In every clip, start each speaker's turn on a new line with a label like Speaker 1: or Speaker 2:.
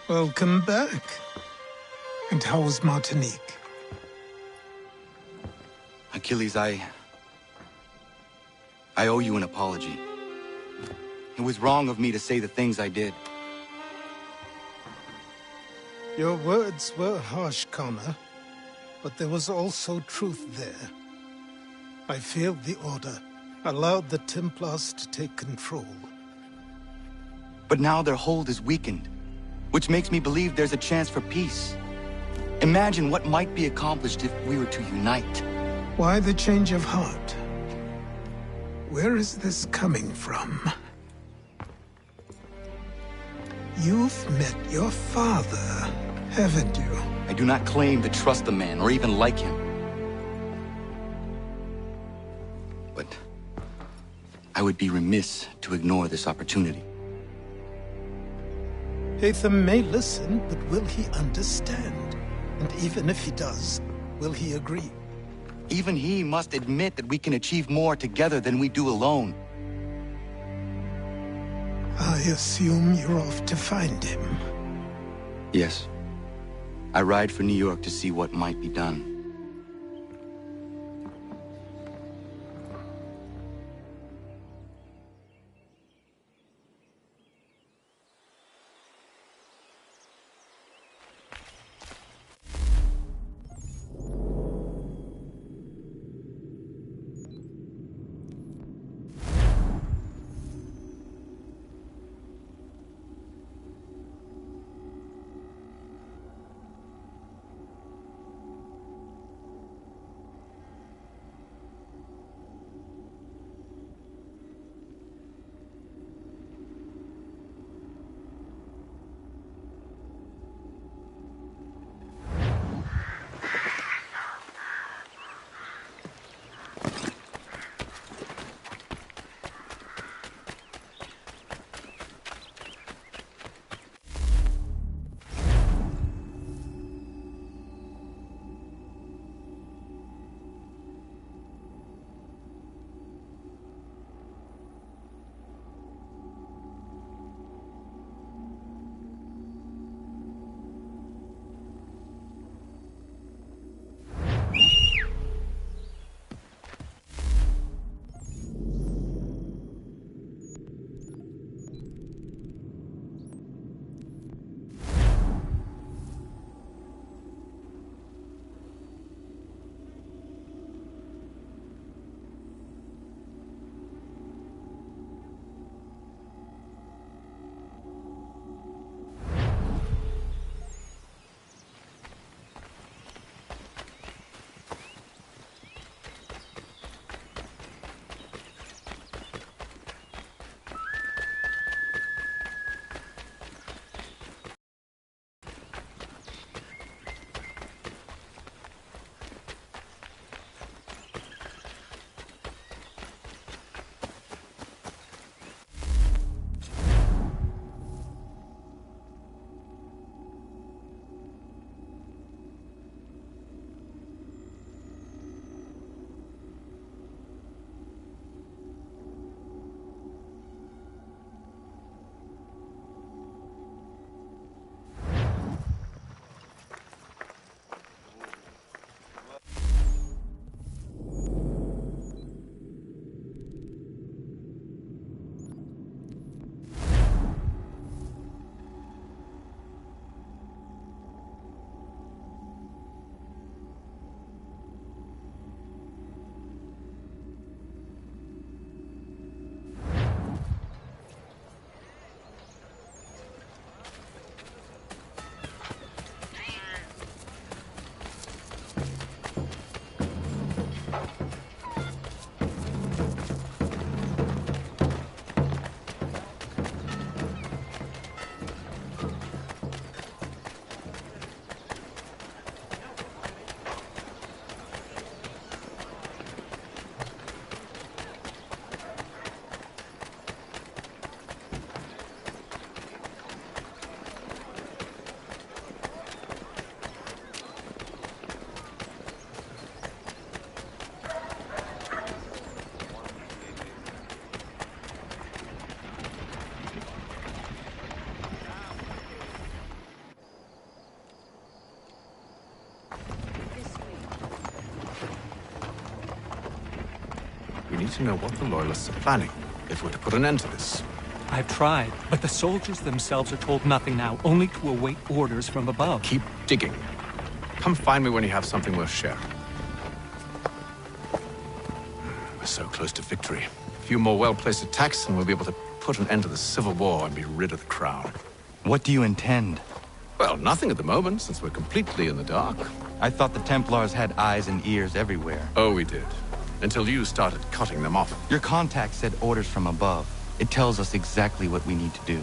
Speaker 1: Welcome back. And how was Martinique?
Speaker 2: Achilles, I owe you an apology. It was wrong of me to say the things I did.
Speaker 1: Your words were harsh, Connor, but there was also truth there. I failed the Order, allowed the Templars to take control.
Speaker 2: But now their hold is weakened, which makes me believe there's a chance for peace. Imagine what might be accomplished if we were to unite.
Speaker 1: Why the change of heart? Where is this coming from? You've met your father, haven't you?
Speaker 2: I do not claim to trust the man or even like him. But I would be remiss to ignore this opportunity.
Speaker 1: Hatham may listen, but will he understand? And even if he does, will he agree?
Speaker 2: Even he must admit that we can achieve more together than we do alone.
Speaker 1: I assume you're off to find him.
Speaker 2: Yes. I ride for New York to see what might be done.
Speaker 3: need to know what the Loyalists are planning, if we're to put an end to this.
Speaker 4: I've tried, but the soldiers themselves are told nothing now, only to await orders from above.
Speaker 3: Keep digging. Come find me when you have something worth sharing. We're so close to victory. A few more well-placed attacks and we'll be able to put an end to the Civil War and be rid of the Crown.
Speaker 2: What do you intend?
Speaker 3: Well, nothing at the moment, since we're completely in the dark.
Speaker 2: I thought the Templars had eyes and ears everywhere.
Speaker 3: Oh, we did. Until you started cutting them off.
Speaker 2: Your contact said orders from above. It tells us exactly what we need to do.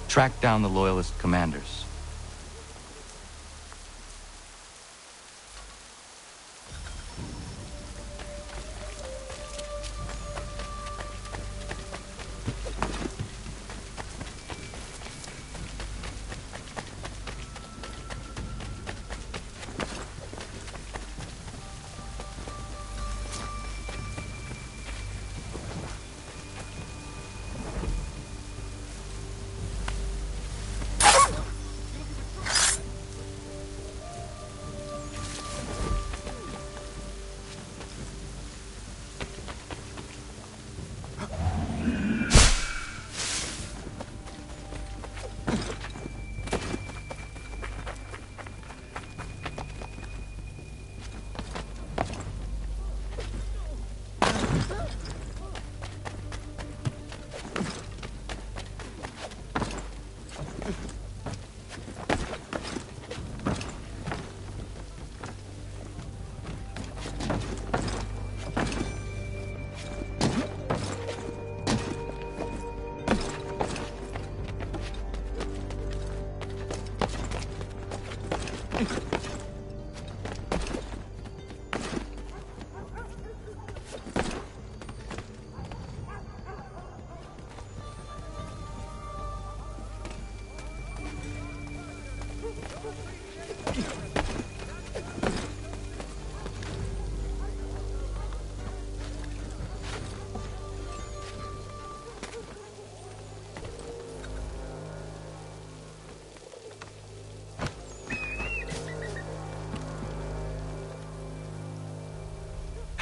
Speaker 2: Track down the Loyalist commanders.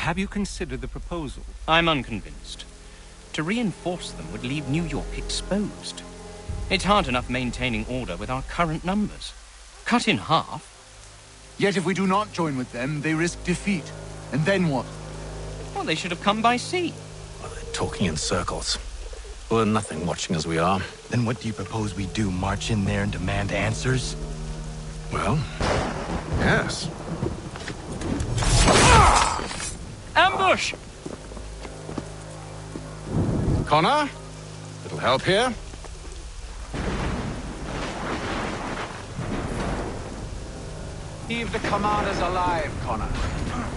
Speaker 4: Have you considered the proposal?
Speaker 5: I'm unconvinced. To reinforce them would leave New York exposed. It's hard enough maintaining order with our current numbers. Cut in half.
Speaker 6: Yet if we do not join with them, they risk defeat. And then what?
Speaker 5: Well, they should have come by sea.
Speaker 3: Well, they're talking in circles. We're nothing watching as we are.
Speaker 2: Then what do you propose we do? March in there and demand answers?
Speaker 3: Well, yes.
Speaker 5: Ambush!
Speaker 3: Connor? Little help here?
Speaker 6: Leave the commanders alive, Connor.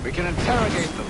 Speaker 6: We can interrogate them.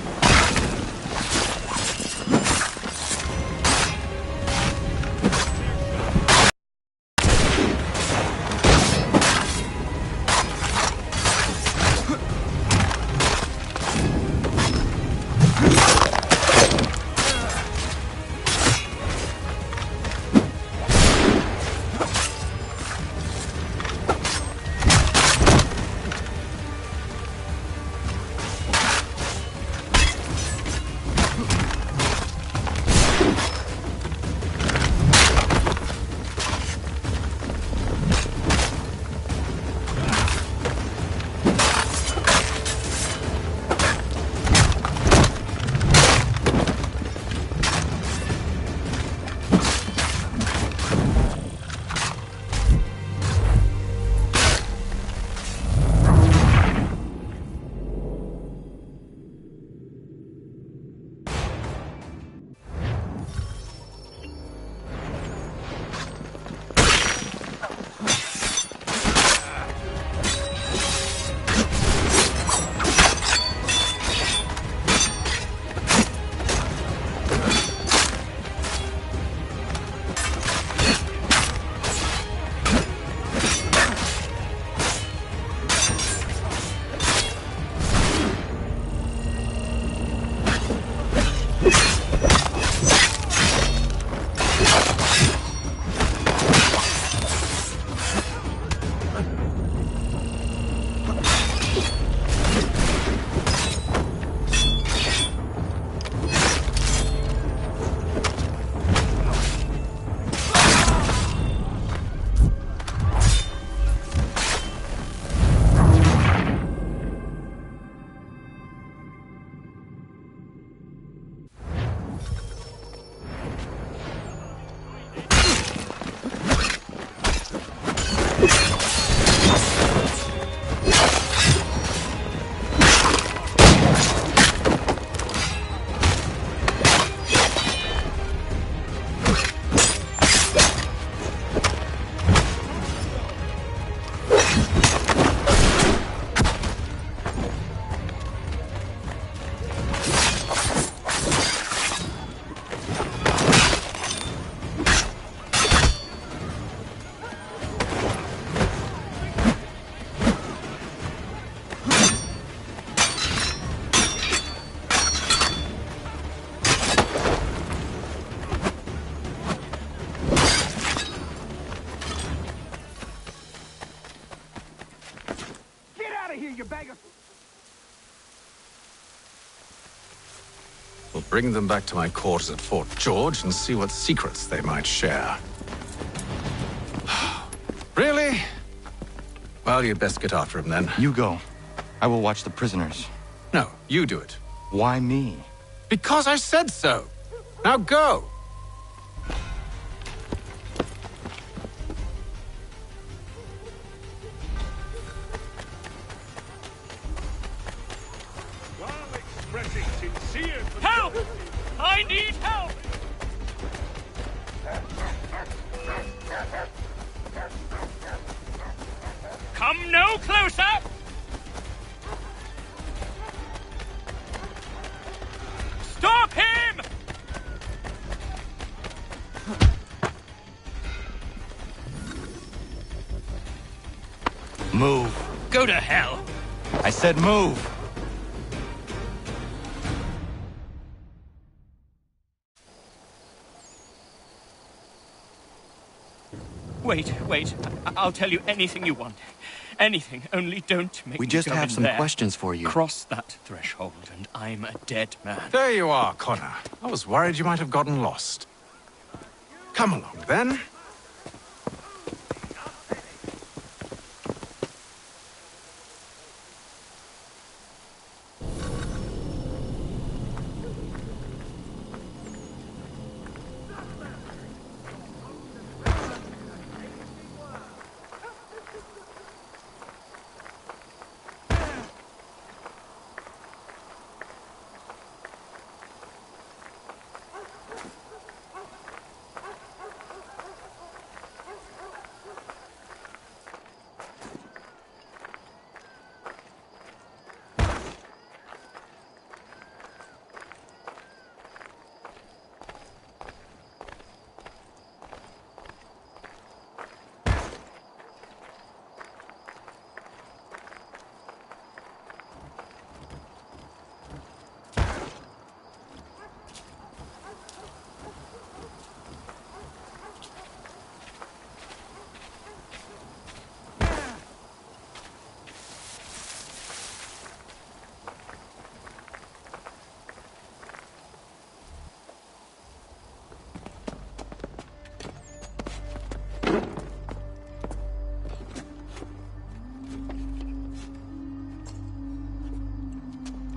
Speaker 3: Bring them back to my quarters at Fort George and see what secrets they might share. Really? Well, you'd best get after him then.
Speaker 2: You go. I will watch the prisoners.
Speaker 3: No, you do it.
Speaker 2: Why me?
Speaker 3: Because I said so. Now go!
Speaker 5: Help! I need help! Come no closer! Stop him!
Speaker 2: Move.
Speaker 5: Go to hell!
Speaker 2: I said move.
Speaker 5: Wait. I'll tell you anything you want. Anything, only don't make
Speaker 2: We
Speaker 5: me
Speaker 2: just
Speaker 5: go
Speaker 2: have
Speaker 5: in
Speaker 2: some
Speaker 5: there.
Speaker 2: questions for you.
Speaker 5: Cross that threshold, and I'm a dead man.
Speaker 3: There you are, Connor. I was worried you might have gotten lost. Come along, then.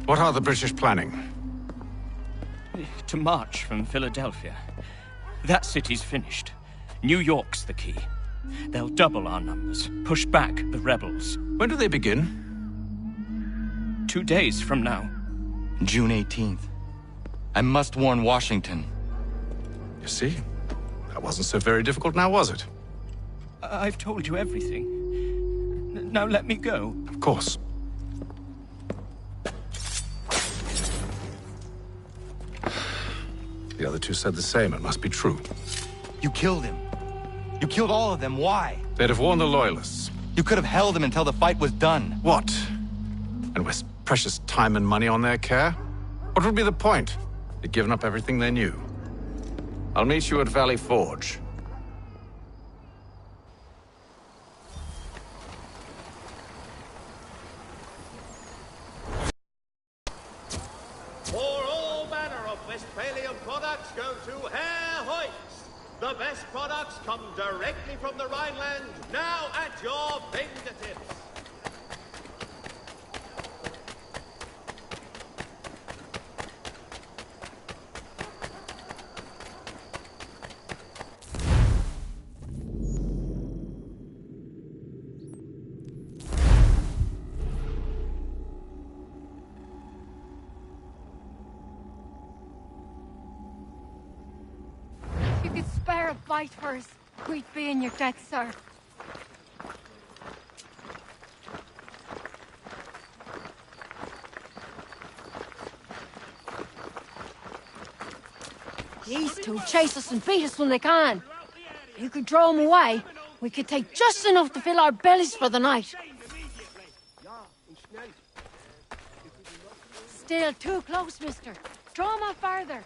Speaker 3: What are the British planning?
Speaker 5: To march from Philadelphia. That city's finished. New York's the key. They'll double our numbers, push back the rebels.
Speaker 3: When do they begin?
Speaker 5: 2 days from now.
Speaker 2: June 18th. I must warn Washington.
Speaker 3: You see? That wasn't so very difficult now, was it?
Speaker 5: I've told you everything. Now let me go.
Speaker 3: Of course. The other two said the same. It must be true.
Speaker 2: You killed him. You killed all of them. Why?
Speaker 3: They'd have warned the Loyalists.
Speaker 2: You could have held him until the fight was done.
Speaker 3: What? And waste precious time and money on their care? What would be the point? They'd given up everything they knew. I'll meet you at Valley Forge.
Speaker 7: For all manner of Westphalian products go to Herr Hoyt's. The best products come directly from the Rhineland, now at your fingertips.
Speaker 8: Spare a bite for us. We'd be in your debt, sir. These two chase us and beat us when they can. You could throw them away. We could take just enough to fill our bellies for the night. Still too close, mister. Throw them out farther.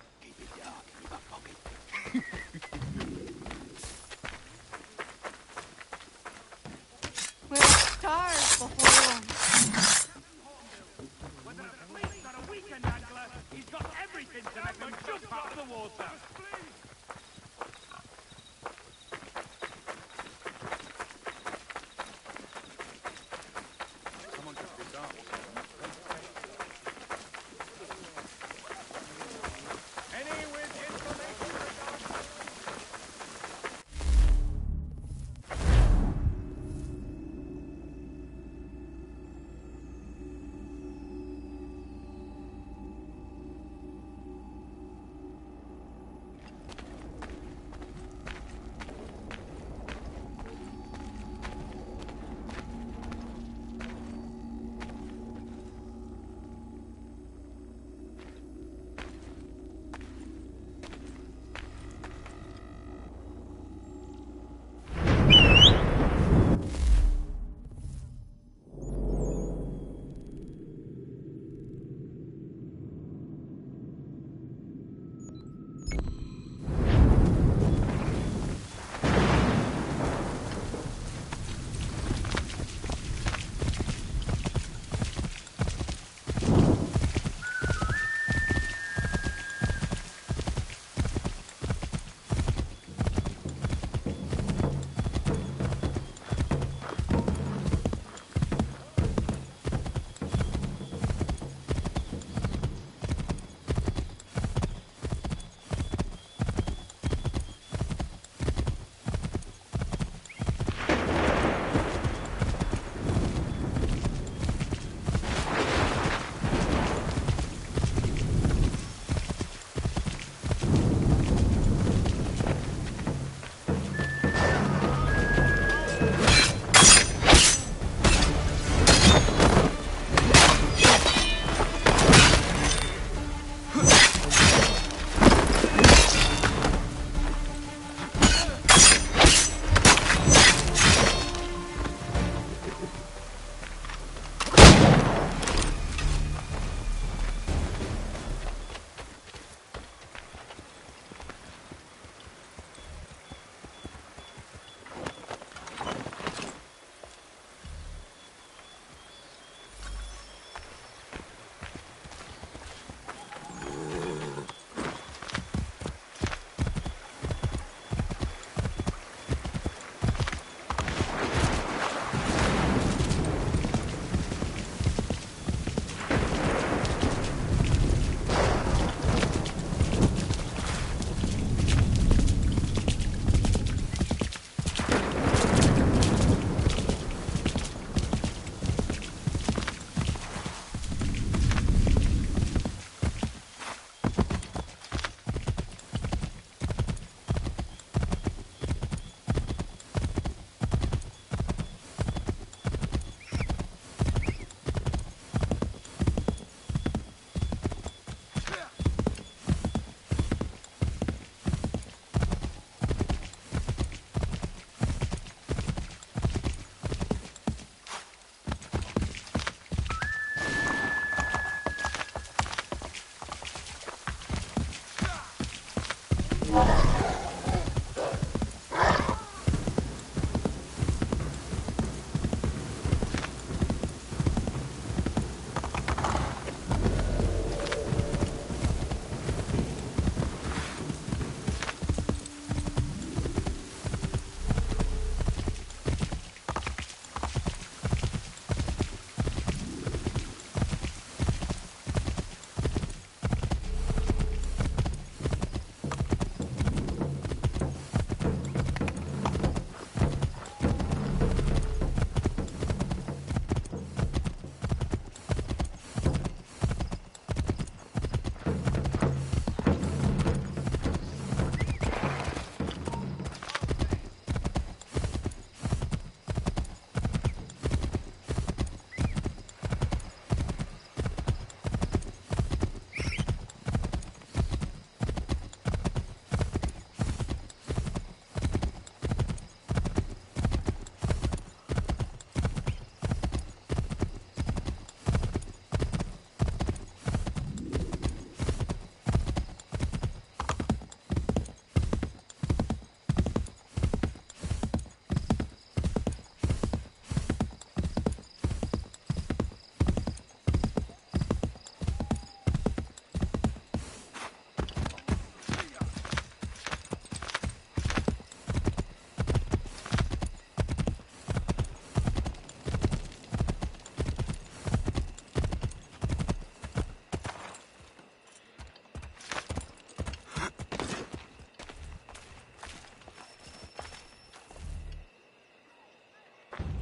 Speaker 8: We'll starve before long.
Speaker 7: Whether the police got a weekend angler, he's got everything to make them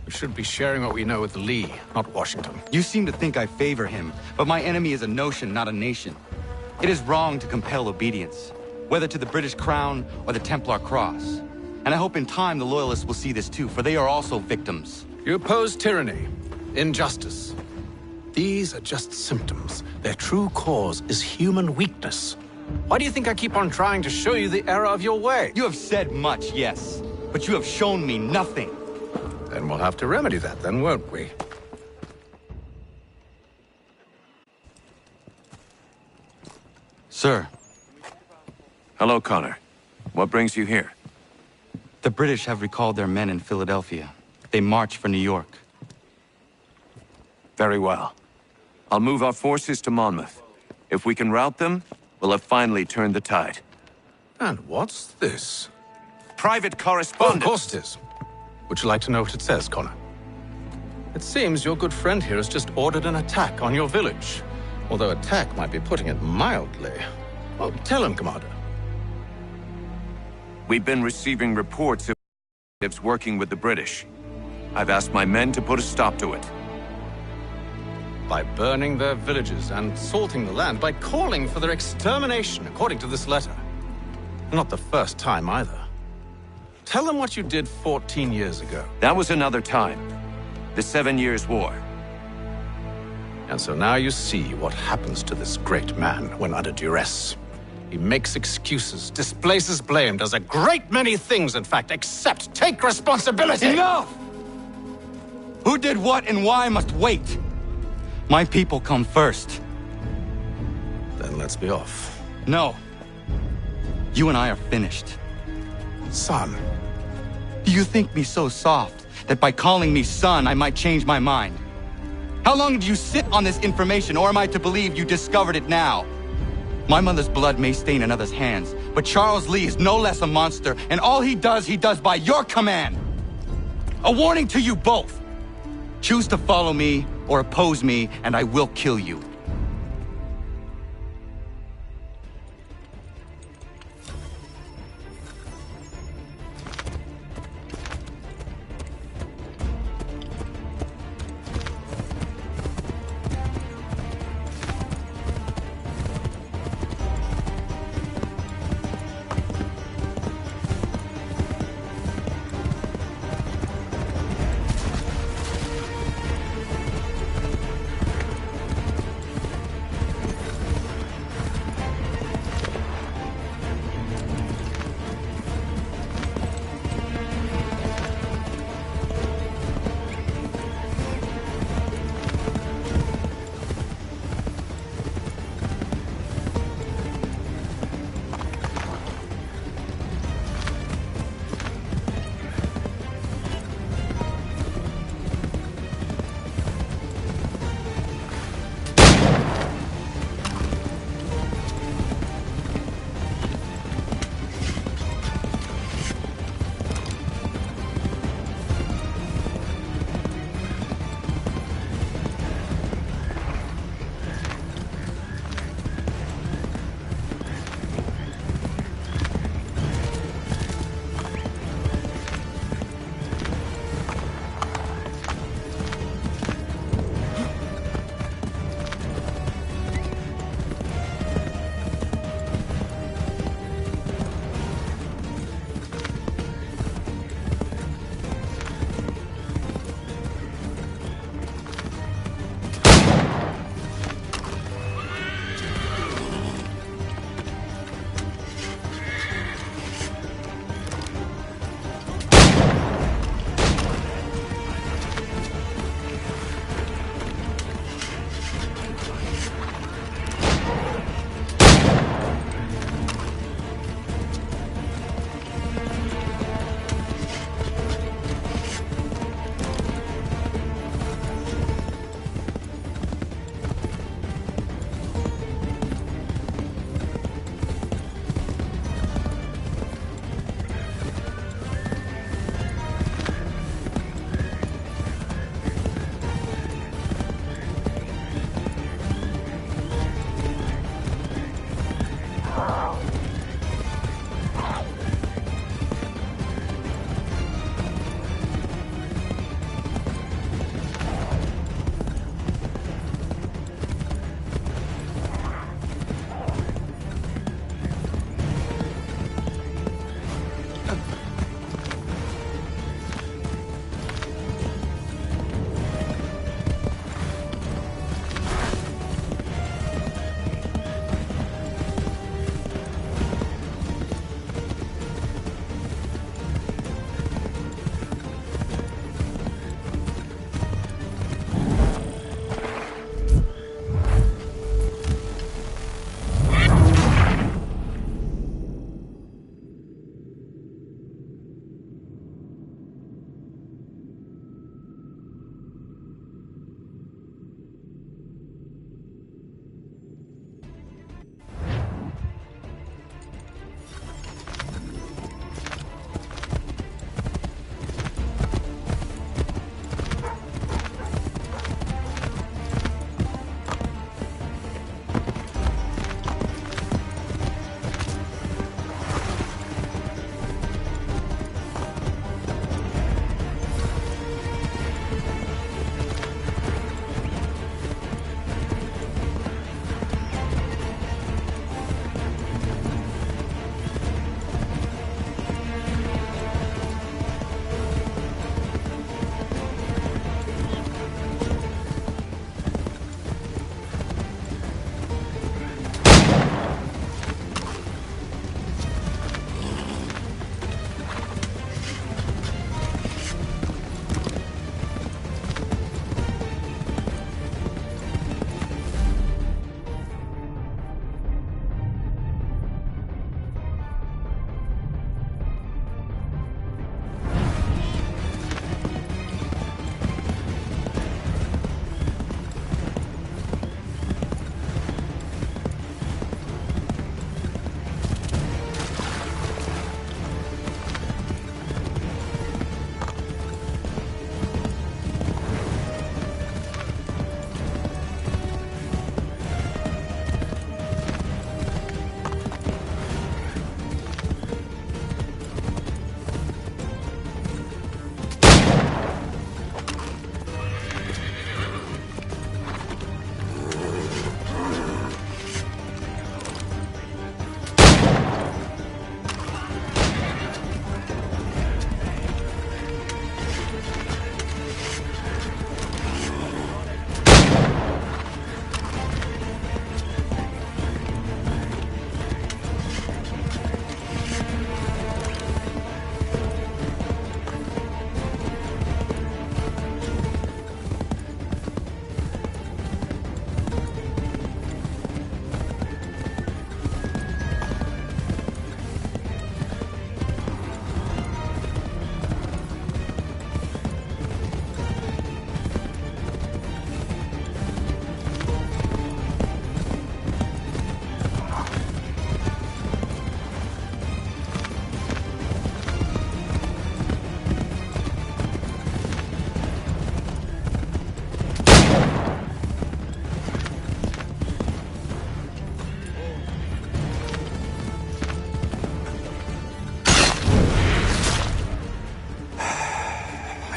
Speaker 3: We should be sharing what we know with Lee, not Washington.
Speaker 2: You seem to think I favor him, but my enemy is a notion, not a nation. It is wrong to compel obedience, whether to the British Crown or the Templar Cross. And I hope in time the Loyalists will see this too, for they are also victims.
Speaker 3: You oppose tyranny, injustice. These are just symptoms. Their true cause is human weakness. Why do you think I keep on trying to show you the error of your way?
Speaker 2: You have said much, yes, but you have shown me nothing.
Speaker 3: Then we'll have to remedy that then, won't we?
Speaker 2: Sir.
Speaker 9: Hello, Connor. What brings you here?
Speaker 2: The British have recalled their men in Philadelphia. They march for New York.
Speaker 9: Very well. I'll move our forces to Monmouth. If we can rout them, we'll have finally turned the tide.
Speaker 3: And what's this?
Speaker 9: Private
Speaker 3: Oh,
Speaker 9: correspondence!
Speaker 3: of course it is. Would you like to know what it says, Connor? It seems your good friend here has just ordered an attack on your village. Although attack might be putting it mildly. Well, tell him, Commander.
Speaker 9: We've been receiving reports of natives working with the British. I've asked my men to put a stop to it.
Speaker 3: By burning their villages and salting the land, by calling for their extermination, according to this letter. Not the first time, either. Tell them what you did 14 years ago.
Speaker 9: That was another time. The 7 Years' War.
Speaker 3: And so now you see what happens to this great man when under duress. He makes excuses, displaces blame, does a great many things, in fact, except take responsibility!
Speaker 2: Enough! Who did what and why must wait. My people come first.
Speaker 3: Then let's be off.
Speaker 2: No. You and I are finished.
Speaker 3: Son.
Speaker 2: Do you think me so soft that by calling me son, I might change my mind? How long did you sit on this information, or am I to believe you discovered it now? My mother's blood may stain another's hands, but Charles Lee is no less a monster, and all he does by your command. A warning to you both. Choose to follow me or oppose me, and I will kill you.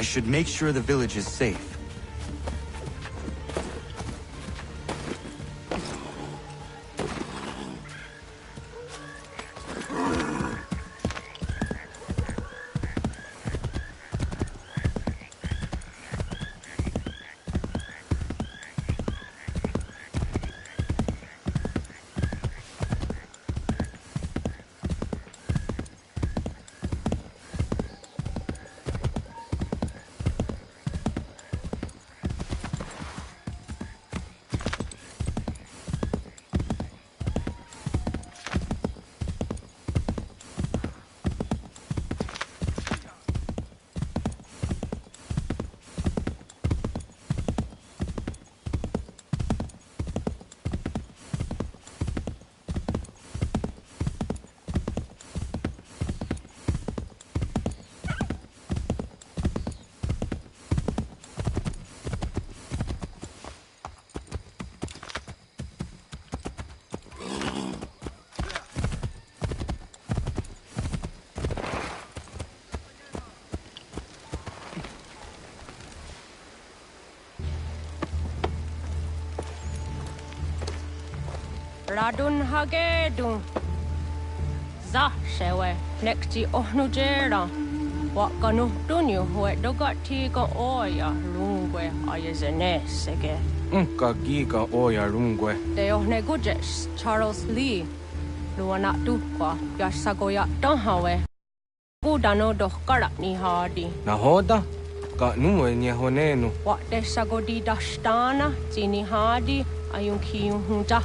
Speaker 2: I should make sure the village is safe.
Speaker 10: Radun hagedun. Za shewe nekti ohnujera. Wakanu dunyu hue dogati ka oya lungwe ayazenesege.
Speaker 11: Unka giga oya lungwe.
Speaker 10: De ohne gujes Charles Lee. Luana tukwa yasagoya donhawe. Gudano dohkara ni hadi.
Speaker 11: Nahoda? Ka nuwe nye honenu.
Speaker 10: Wa de sagodi dashtana zini hadi ayunkiyun hunja.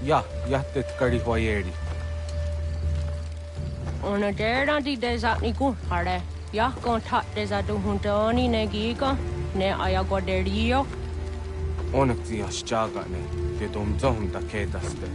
Speaker 11: Ja, jättet karihuajeri.
Speaker 10: Ona dera di desa ni hare. Ja kontat desa du hundoni ne giga ne ayagoderio.
Speaker 11: Onneksi jasjagane, te domzohunta kedaste.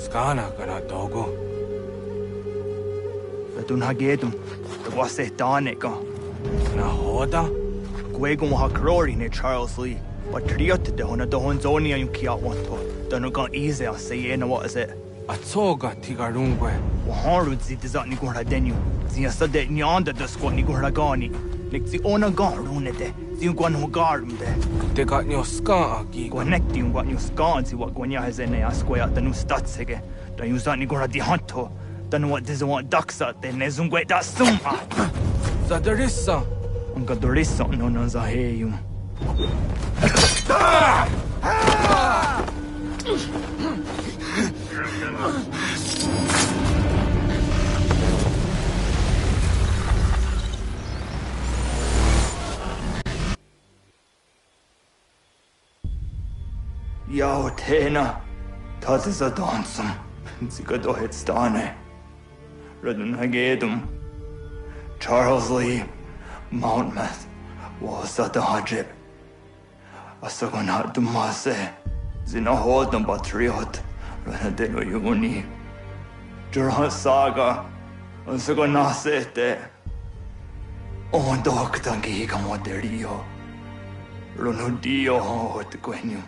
Speaker 11: Skana kana dogo.
Speaker 2: Radun hagedum, the wase danika.
Speaker 11: Nahoda?
Speaker 2: Gwegum hakrori ne Charles Lee. But triot de hona dohon zoni ayun kiat wanto. Danugan easy a say na what is it?
Speaker 11: Atsoga tigarungwe.
Speaker 2: Waharud zi dizat ni gurha denu. Zia sade nyanda da squat ni gurha gani. Lik zi ona garune de. Zi gwan ho garum de.
Speaker 11: Te got nyo ska agi.
Speaker 2: Gwanekti un gwan yo ska zi wat gwanya hezene a squat da nu statsege. Da yuzat ni gurha di hanto. Danu what diz want daksa de nezungwe da summa.
Speaker 11: Zadarissa.
Speaker 2: Unga dorissa no na zaheyum.
Speaker 12: Yao Tena, Tatisa Donsum, Zikadohitstane, Radunagedum, Charles Lee, Mountmouth, Wasadahajib, Asagonat Dumase, Zinahodam Batriot, Ranadeno Yuni, Jurah Saga, Asagonasete, On Doctangi Camoderio, Runudio Hotquenu,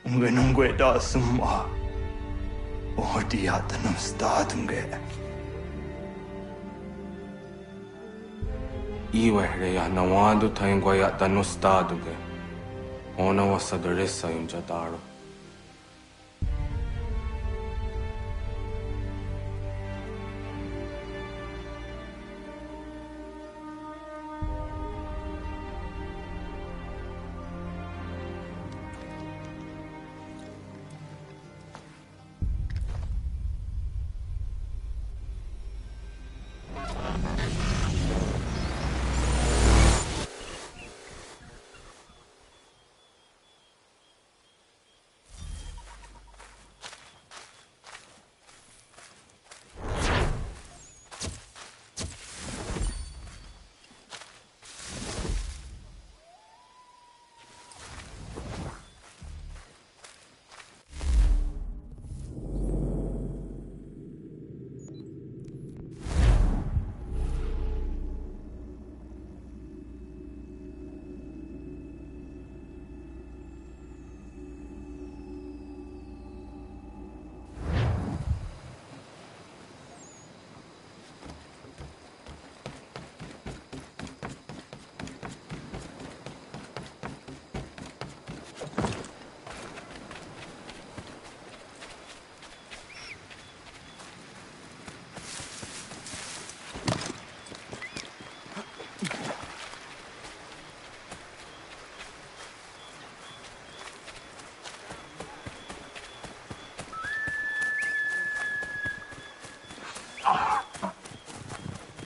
Speaker 12: Ungenungue da Summa, Odiatanum Statunge.
Speaker 11: Iwehreya nawadu taingwaya danustaduge. Ona wasadaresa imjadaro.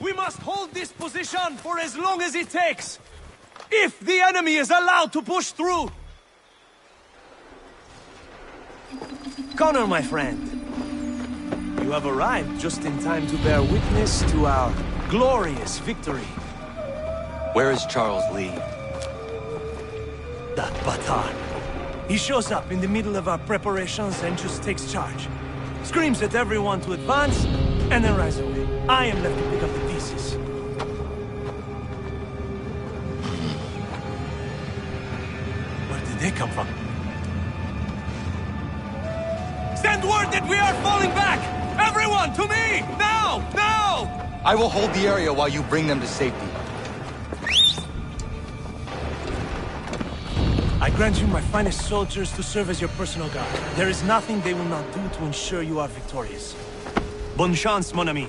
Speaker 13: We must hold this position for as long as it takes! If the enemy is allowed to push through! Connor, my friend, you have arrived just in time to bear witness to our glorious victory.
Speaker 2: Where is Charles Lee?
Speaker 13: That Batar. He shows up in the middle of our preparations and just takes charge. Screams at everyone to advance, and then rides away. I am left to pick up the pieces. Where did they come from? Send word that we are falling back! Everyone, to me! Now! Now!
Speaker 2: I will hold the area while you bring them to safety.
Speaker 13: I grant you my finest soldiers to serve as your personal guard. There is nothing they will not do to ensure you are victorious. Bonne chance, mon ami.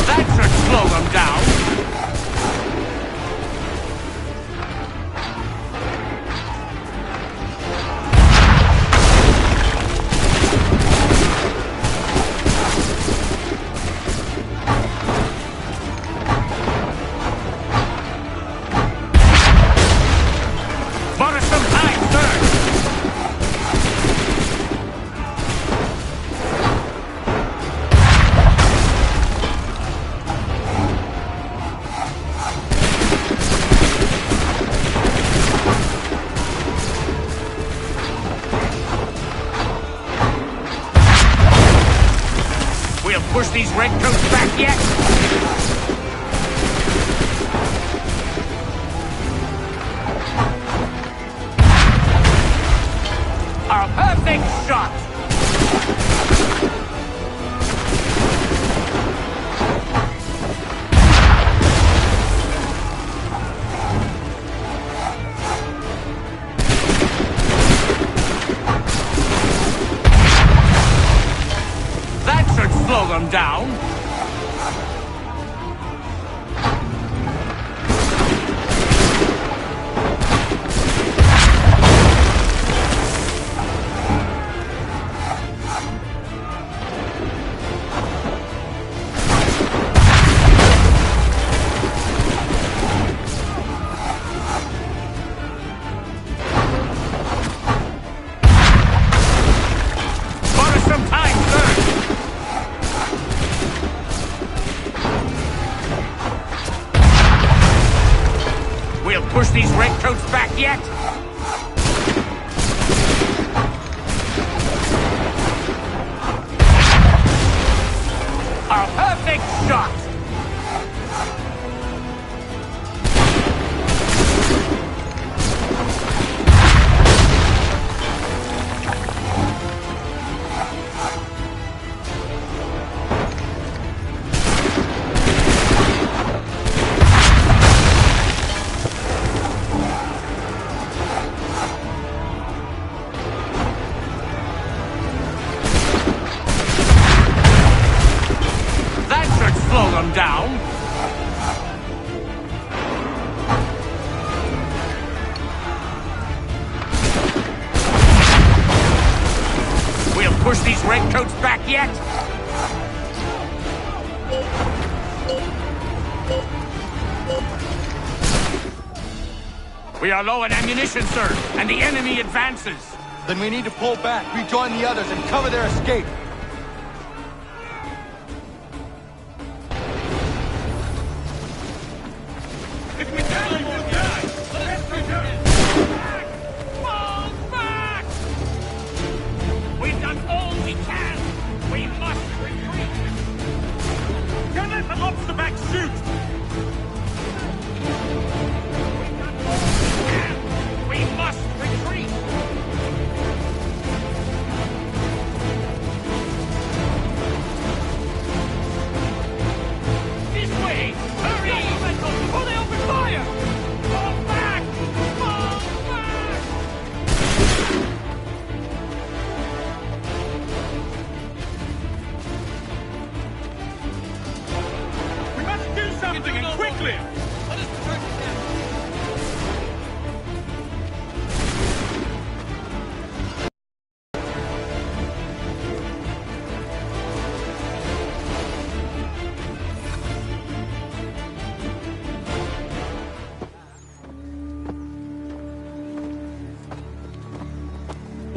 Speaker 14: That should slow them down. Push these redcoats back yet? A perfect shot! Slow them down. push these redcoats back yet? A perfect shot! Down. We'll push these redcoats back yet? We are low on ammunition, sir, and the enemy advances.
Speaker 2: Then we need to pull back, rejoin the others, and cover their escape.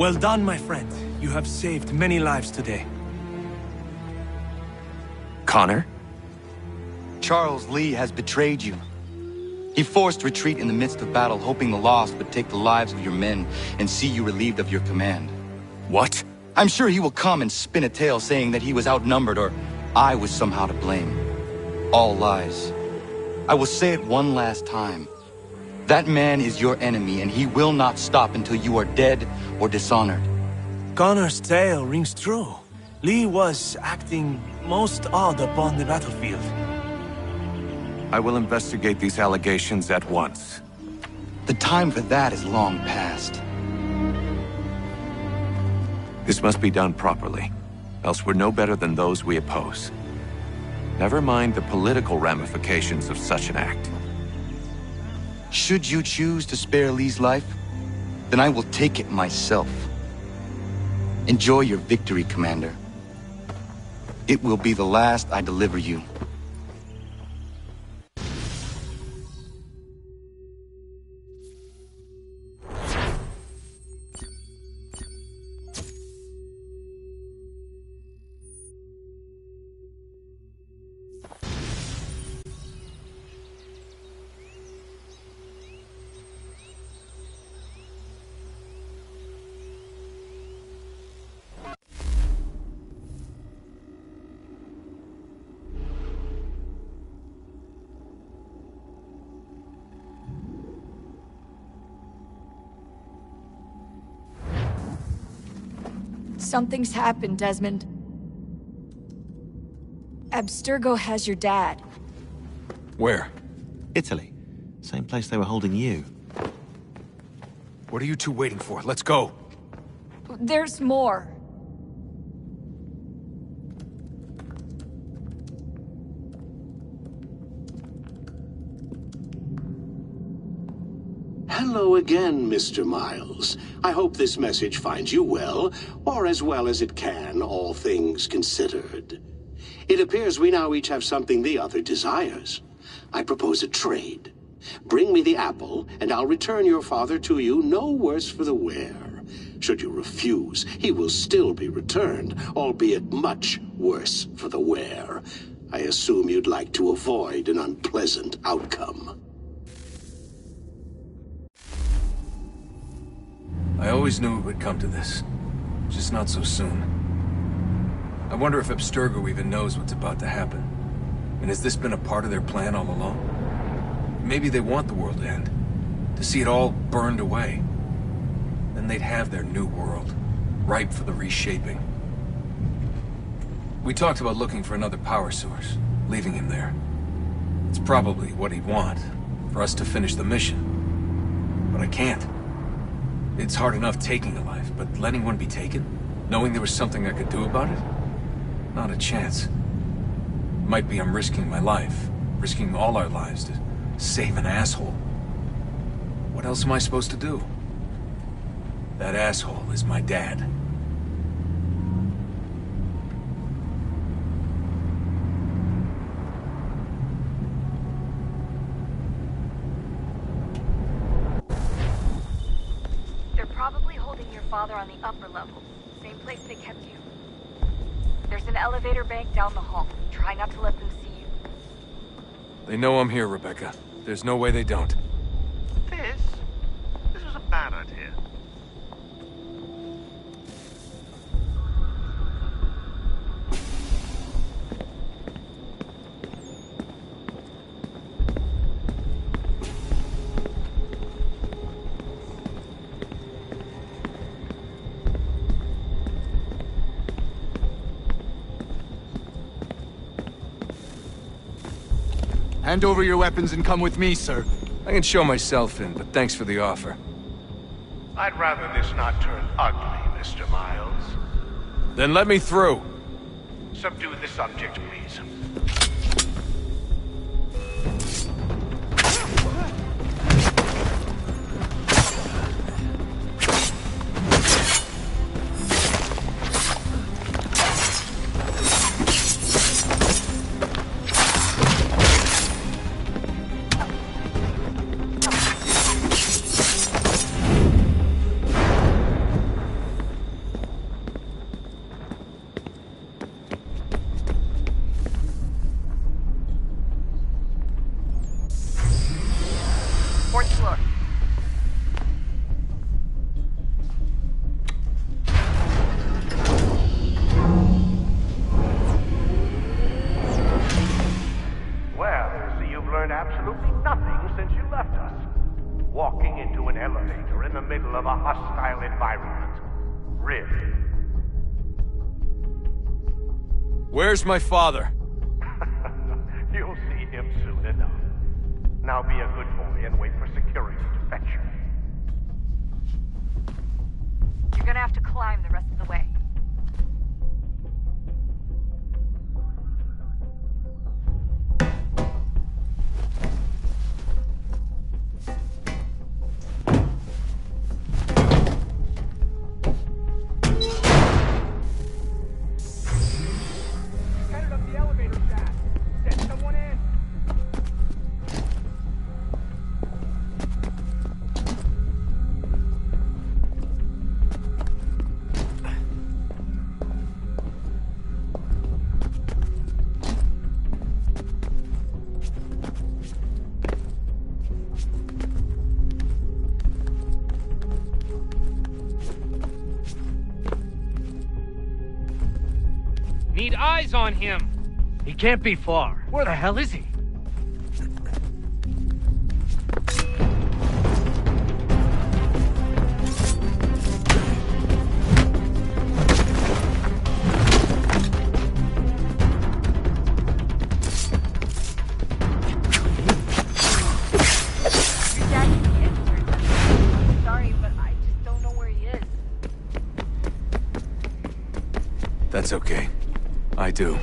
Speaker 13: Well done, my friend. You have saved many lives today.
Speaker 9: Connor?
Speaker 2: Charles Lee has betrayed you. He forced retreat in the midst of battle, hoping the loss would take the lives of your men and see you relieved of your command.
Speaker 9: What?
Speaker 2: I'm sure he will come and spin a tale saying that he was outnumbered or I was somehow to blame. All lies. I will say it one last time. That man is your enemy, and he will not stop until you are dead or dishonored.
Speaker 13: Connor's tale rings true. Lee was acting most odd upon the battlefield.
Speaker 9: I will investigate these allegations at once.
Speaker 2: The time for that is long past.
Speaker 9: This must be done properly, else we're no better than those we oppose. Never mind the political ramifications of such an act.
Speaker 2: Should you choose to spare Lee's life, then I will take it myself. Enjoy your victory, Commander. It will be the last I deliver you.
Speaker 15: Something's happened, Desmond. Abstergo has your dad.
Speaker 16: Where?
Speaker 17: Italy. Same place they were holding you.
Speaker 16: What are you two waiting for? Let's go.
Speaker 15: There's more.
Speaker 18: Hello again, Mr. Miles. I hope this message finds you well, or as well as it can, all things considered. It appears we now each have something the other desires. I propose a trade. Bring me the apple, and I'll return your father to you no worse for the wear. Should you refuse, he will still be returned, albeit much worse for the wear. I assume you'd like to avoid an unpleasant outcome.
Speaker 16: I always knew it would come to this. Just not so soon. I wonder if Abstergo even knows what's about to happen. And has this been a part of their plan all along? Maybe they want the world to end. To see it all burned away. Then they'd have their new world, ripe for the reshaping. We talked about looking for another power source, leaving him there. It's probably what he'd want, for us to finish the mission. But I can't. It's hard enough taking a life, but letting one be taken? Knowing there was something I could do about it? Not a chance. Might be I'm risking my life, risking all our lives to save an asshole. What else am I supposed to do? That asshole is my dad.
Speaker 19: Father on the upper level. Same place they kept you. There's an elevator bank down the hall. Try not to let them see you.
Speaker 16: They know I'm here, Rebecca. There's no way they don't.
Speaker 14: This is a bad idea.
Speaker 2: Hand over your weapons and come with me, sir.
Speaker 16: I can show myself in, but thanks for the offer.
Speaker 14: I'd rather this not turn ugly, Mr. Miles.
Speaker 16: Then let me through.
Speaker 14: Subdue the subject, please.
Speaker 16: Where's my father?
Speaker 14: You'll see him soon enough. Now be a good boy and wait for security to fetch you.
Speaker 19: You're gonna have to climb the rest of the way.
Speaker 20: Need eyes on him. He can't be far. Where the hell is he?
Speaker 19: Sorry, but I just don't know where he is.
Speaker 16: That's okay. I do.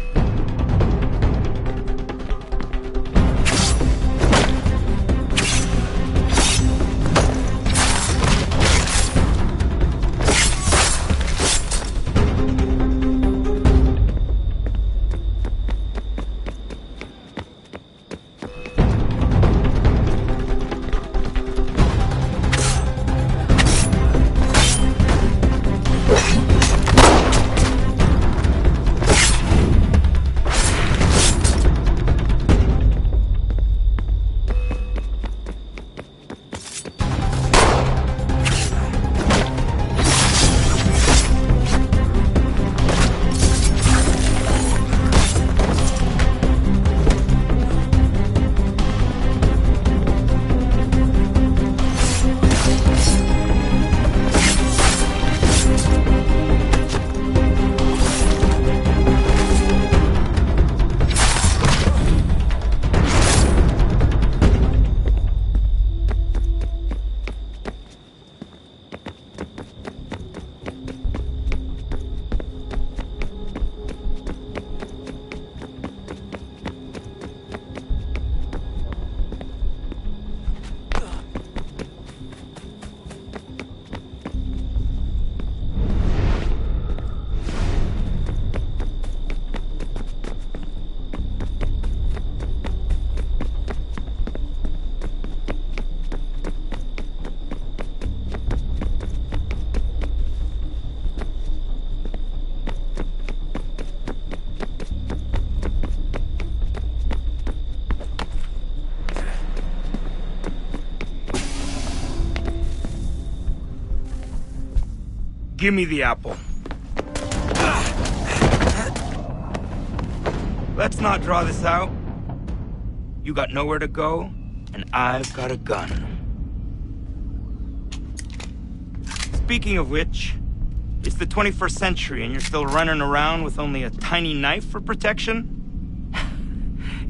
Speaker 21: Give me the apple. Let's not draw this out. You got nowhere to go, and I've got a gun. Speaking of which, it's the 21st century and you're still running around with only a tiny knife for protection?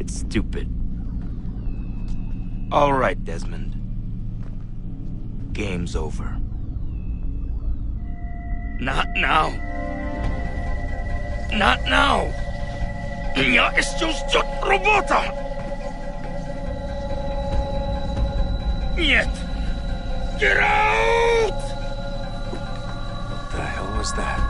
Speaker 21: It's stupid. All right, Desmond. Game's over. Not now. Not now. Я еще ждет работа. Нет. Get out!
Speaker 16: What the hell was that?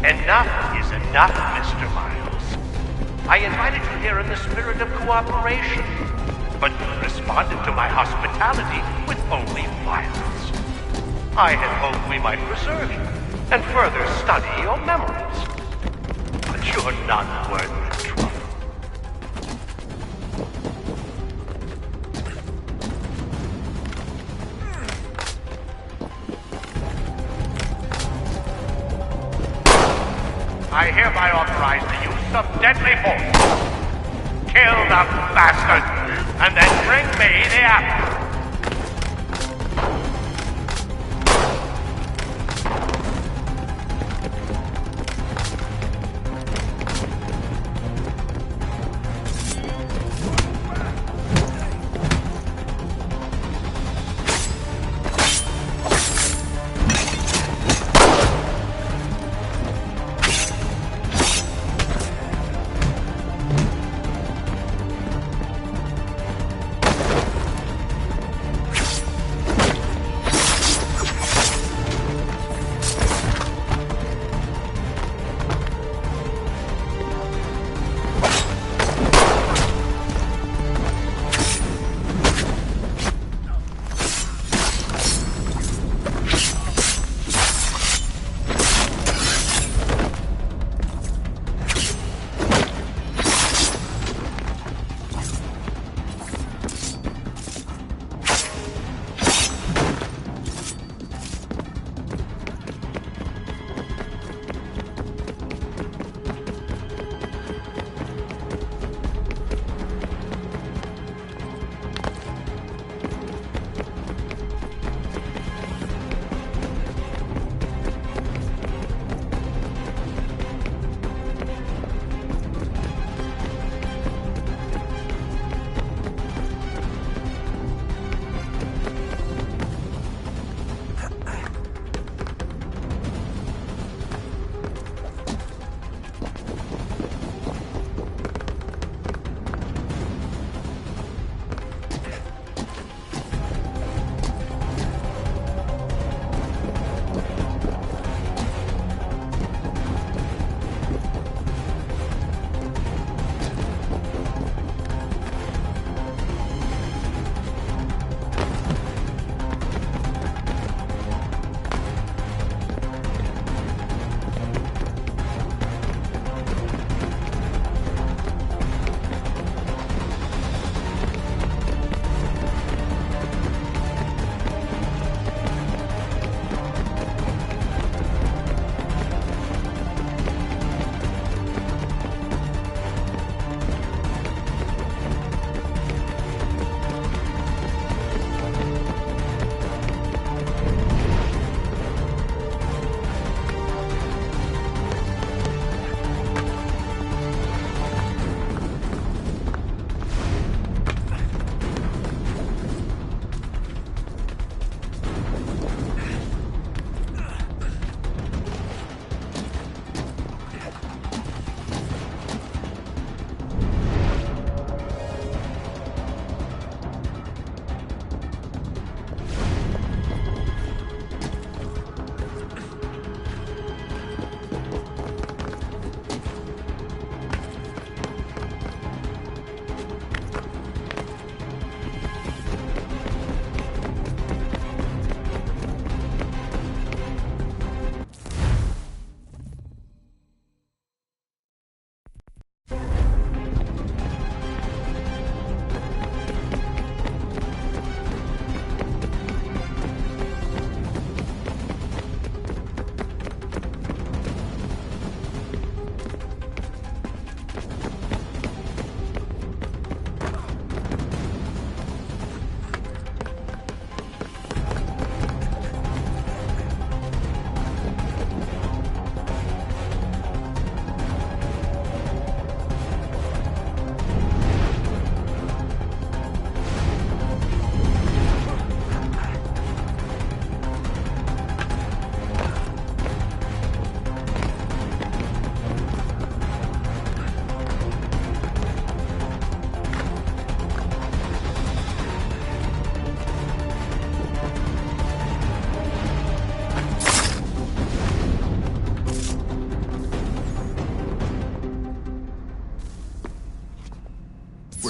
Speaker 14: Enough is enough, Mr. Miles. I invited you here in the spirit of cooperation, but you responded to my hospitality with only violence. I had hoped we might preserve you and further study your memories. But you're not worth the trouble. I hereby authorize the use of deadly force. Kill the bastard, and then bring me the apple.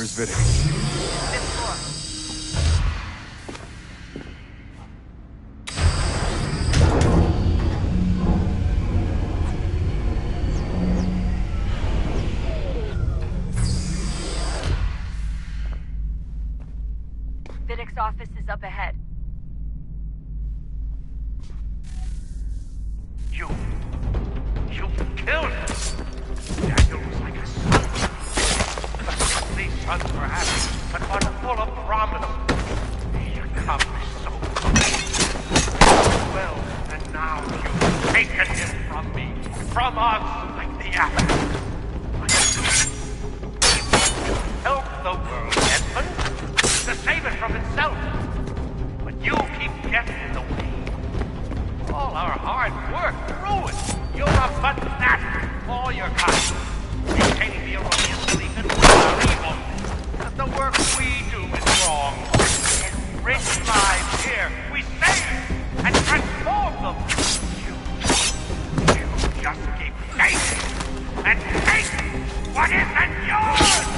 Speaker 1: Where's Vidic?
Speaker 19: Fifth floor. Vidic's office is up ahead.
Speaker 14: You killed him! Daniel was like a son. But these sons perhaps, but one full of promise. He accomplished so well, and now you've taken him from me, from us, like the apple. Help the world, Edmund, to save it from itself. But you keep getting in the way. All our hard work ruined. You're a fanatic, all your kind. Maintaining the erroneous belief in our evil. That the work we do is wrong. Enrich lives here. We save and transform them. You just keep taking and taking what isn't yours!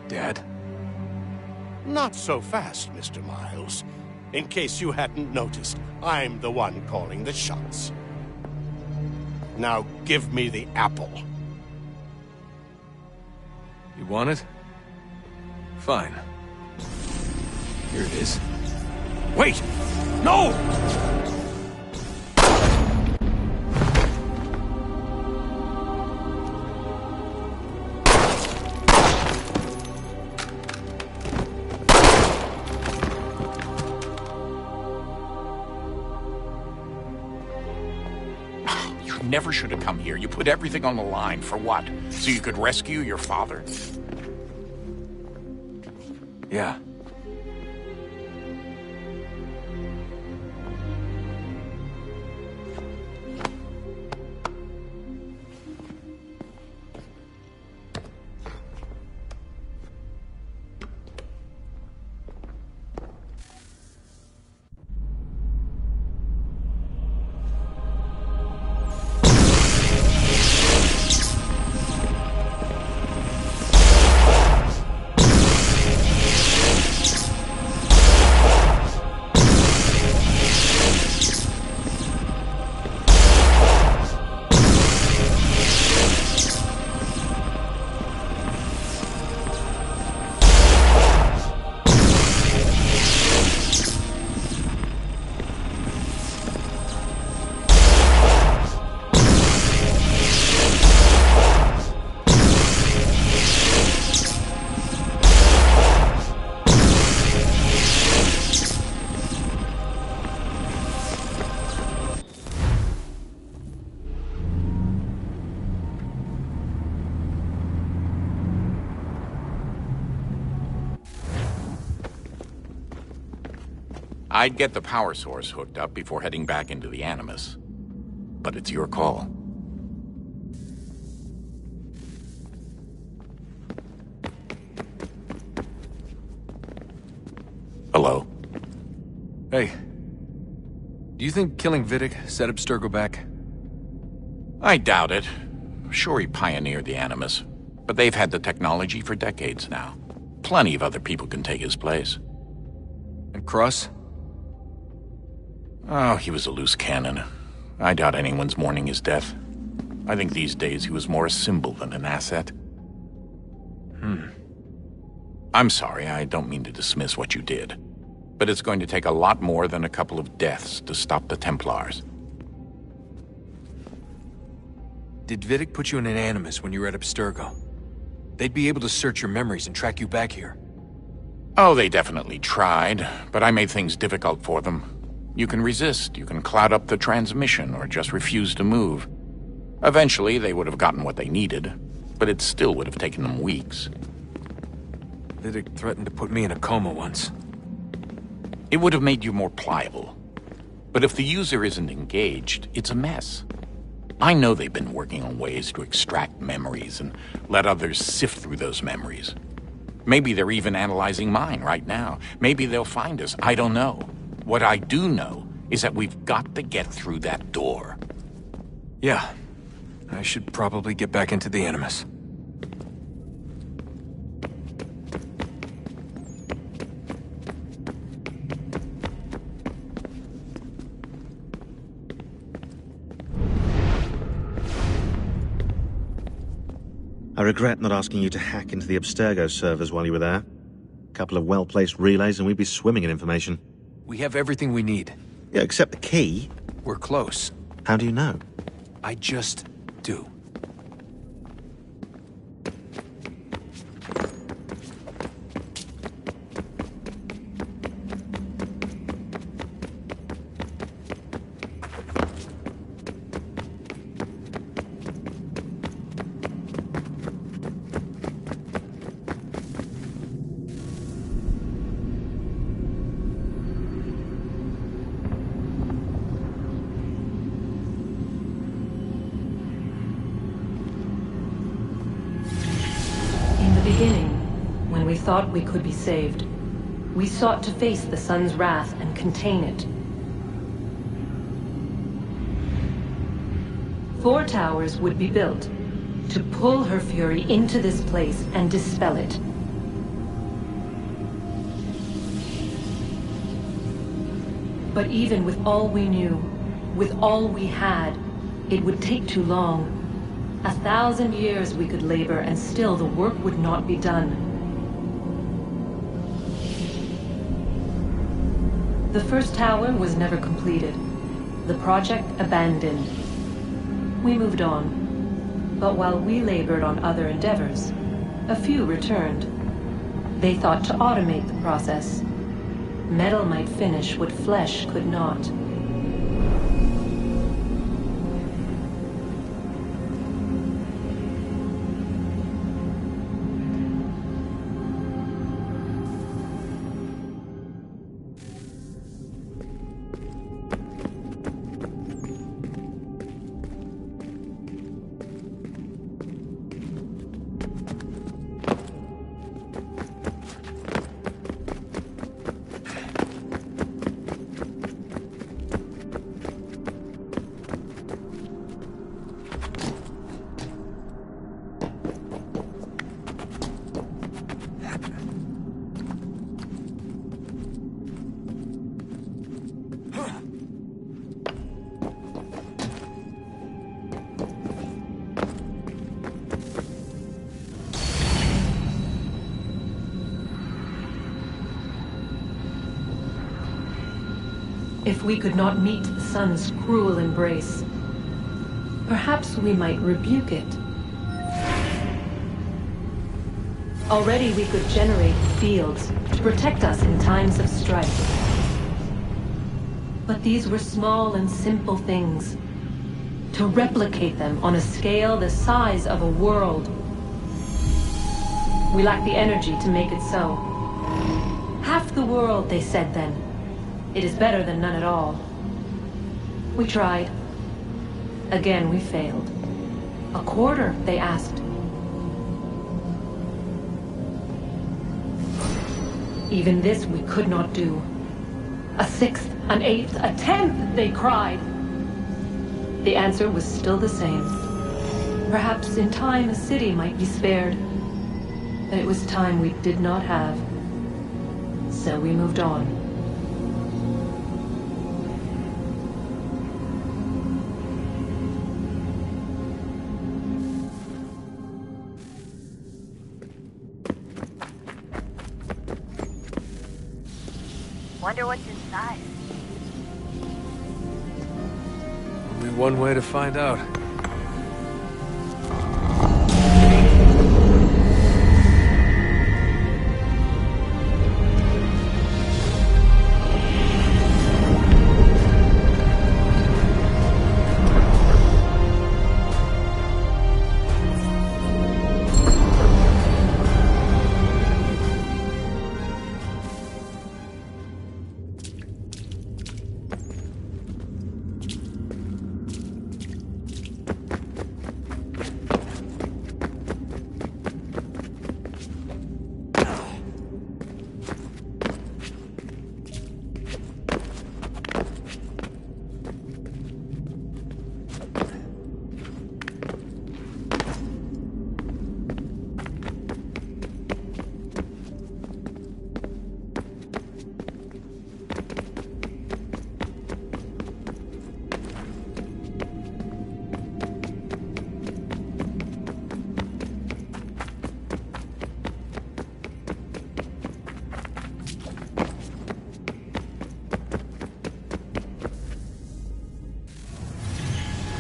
Speaker 1: Dad?
Speaker 22: Not so fast, Mr. Miles. In case you hadn't noticed, I'm the one calling the shots. Now give me the apple.
Speaker 1: You want it? Fine. Here it is.
Speaker 22: Wait! No!
Speaker 23: Never should have come here. You put everything on the line. For what? So you could rescue your father?
Speaker 1: Yeah.
Speaker 23: I'd get the power source hooked up before heading back into the Animus. But it's your call. Hello?
Speaker 1: Hey. Do you think killing Vidic set Abstergo back?
Speaker 23: I doubt it. Sure, he pioneered the Animus, but they've had the technology for decades now. Plenty of other people can take his place.
Speaker 1: And Cross?
Speaker 23: Oh, he was a loose cannon. I doubt anyone's mourning his death. I think these days he was more a symbol than an asset. I'm sorry, I don't mean to dismiss what you did. But it's going to take a lot more than a couple of deaths to stop the Templars.
Speaker 1: Did Vidic put you in an Animus when you were at Abstergo? They'd be able to search your memories and track you back here.
Speaker 23: Oh, they definitely tried, but I made things difficult for them. You can resist, you can cloud up the transmission, or just refuse to move. Eventually, they would have gotten what they needed, but it still would have taken them weeks.
Speaker 1: Vidic threatened to put me in a coma once.
Speaker 23: It would have made you more pliable. But if the user isn't engaged, it's a mess. I know they've been working on ways to extract memories and let others sift through those memories. Maybe they're even analyzing mine right now. Maybe they'll find us. I don't know. What I do know is that we've got to get through that door.
Speaker 1: Yeah. I should probably get back into the Animus.
Speaker 17: I regret not asking you to hack into the Abstergo servers while you were there. A couple of well-placed relays and we'd be swimming in information.
Speaker 1: We have everything we need.
Speaker 17: Yeah, except the key.
Speaker 1: We're close.
Speaker 17: How do you know?
Speaker 1: I just do.
Speaker 4: When we thought we could be saved, we sought to face the sun's wrath and contain it. 4 towers would be built to pull her fury into this place and dispel it. But even with all we knew, with all we had, it would take too long. 1,000 years we could labor and still the work would not be done. The first tower was never completed. The project abandoned. We moved on. But while we labored on other endeavors, a few returned. They thought to automate the process. Metal might finish what flesh could not. If we could not meet the sun's cruel embrace, perhaps we might rebuke it. Already we could generate fields to protect us in times of strife. But these were small and simple things. To replicate them on a scale the size of a world. We lack the energy to make it so. Half the world, they said then. It is better than none at all. We tried. Again, we failed. A quarter, they asked. Even this we could not do. A sixth, an eighth, a tenth, they cried. The answer was still the same. Perhaps in time a city might be spared. But it was time we did not have. So we moved on.
Speaker 19: Wonder what's inside.
Speaker 16: Only one way to find out.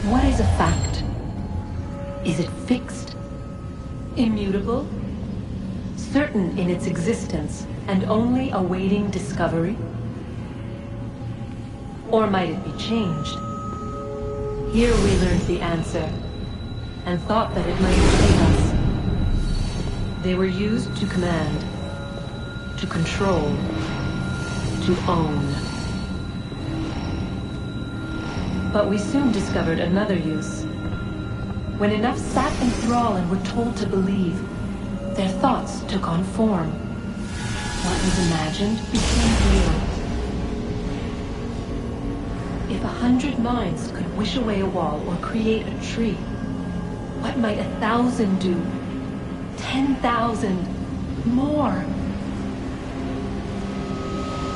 Speaker 4: What is a fact? Is it fixed? Immutable? Certain in its existence and only awaiting discovery? Or might it be changed? Here we learned the answer, and thought that it might save us. They were used to command, to control, to own. But we soon discovered another use. When enough sat in thrall and were told to believe, their thoughts took on form. What was imagined became real. If 100 minds could wish away a wall or create a tree, what might 1,000 do? 10,000? More?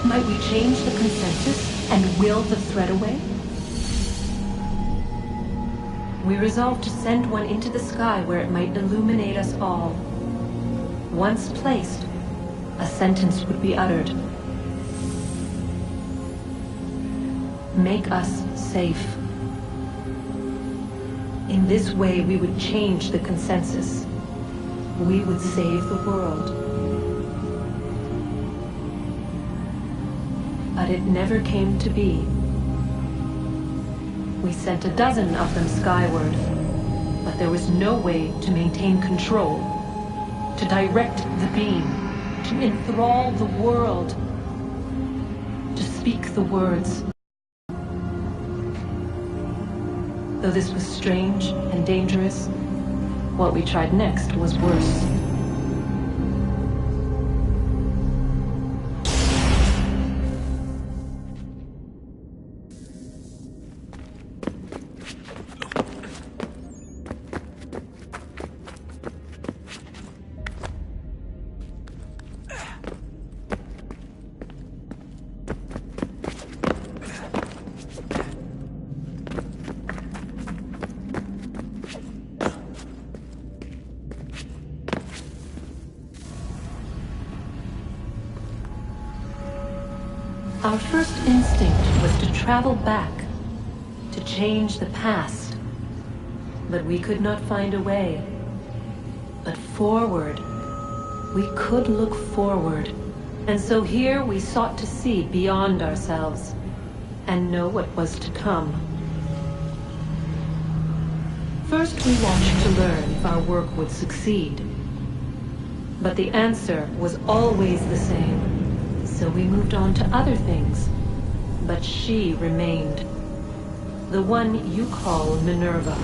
Speaker 4: Might we change the consensus and will the thread away? We resolved to send one into the sky where it might illuminate us all. Once placed, a sentence would be uttered. Make us safe. In this way, we would change the consensus. We would save the world. But it never came to be. We sent a dozen of them skyward, but there was no way to maintain control, to direct the beam, to enthrall the world, to speak the words. Though this was strange and dangerous, what we tried next was worse. Our first instinct was to travel back, to change the past. But we could not find a way. But forward, we could look forward. And so here we sought to see beyond ourselves, and know what was to come. First we watched to learn if our work would succeed. But the answer was always the same. So we moved on to other things, but she remained. The one you call Minerva.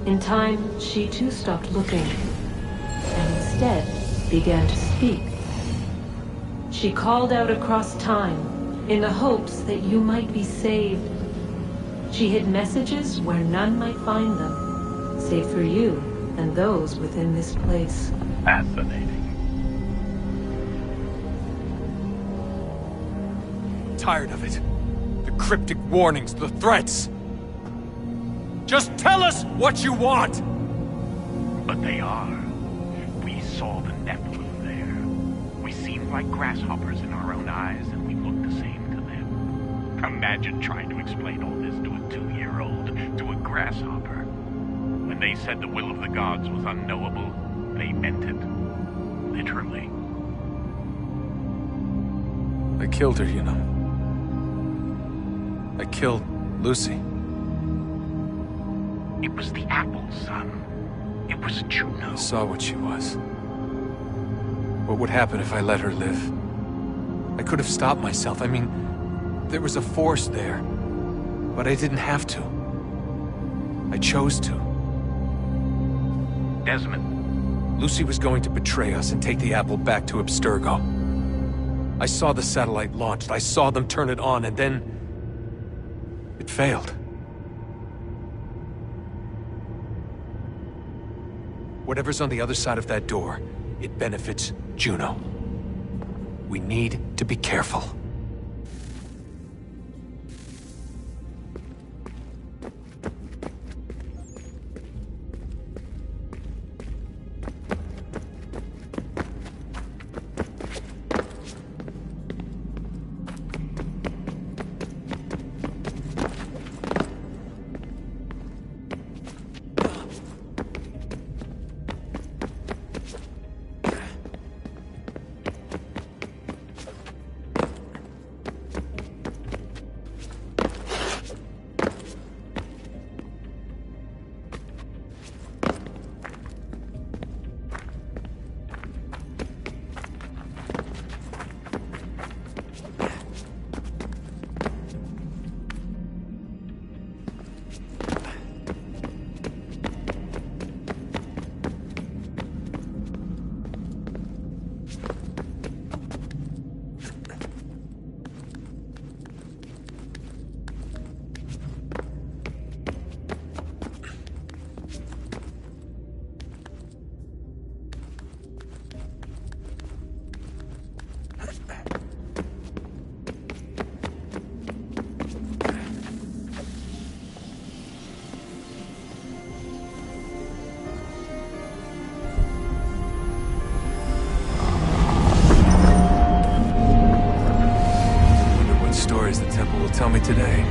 Speaker 4: In time, she too stopped looking, and instead began to speak. She called out across time, in the hopes that you might be saved. She hid messages where none might find them, save for you and those within this place.
Speaker 14: Fascinating.
Speaker 1: Tired of it. The cryptic warnings, the threats. Just tell us what you want!
Speaker 14: But they are. We saw the Nephilim there. We seemed like grasshoppers in our own eyes, and we looked the same to them. Imagine trying to explain all this to a 2-year-old, to a grasshopper. When they said the will of the gods was unknowable, they meant it. Literally.
Speaker 1: I killed her, you know. I killed Lucy.
Speaker 14: It was the apple, son. It was Juno.
Speaker 1: I saw what she was. What would happen if I let her live? I could have stopped myself. I mean, there was a force there. But I didn't have to. I chose to.
Speaker 14: Desmond.
Speaker 1: Lucy was going to betray us and take the apple back to Abstergo. I saw the satellite launched. I saw them turn it on, and then it failed. Whatever's on the other side of that door, it benefits Juno. We need to be careful. Tell me today.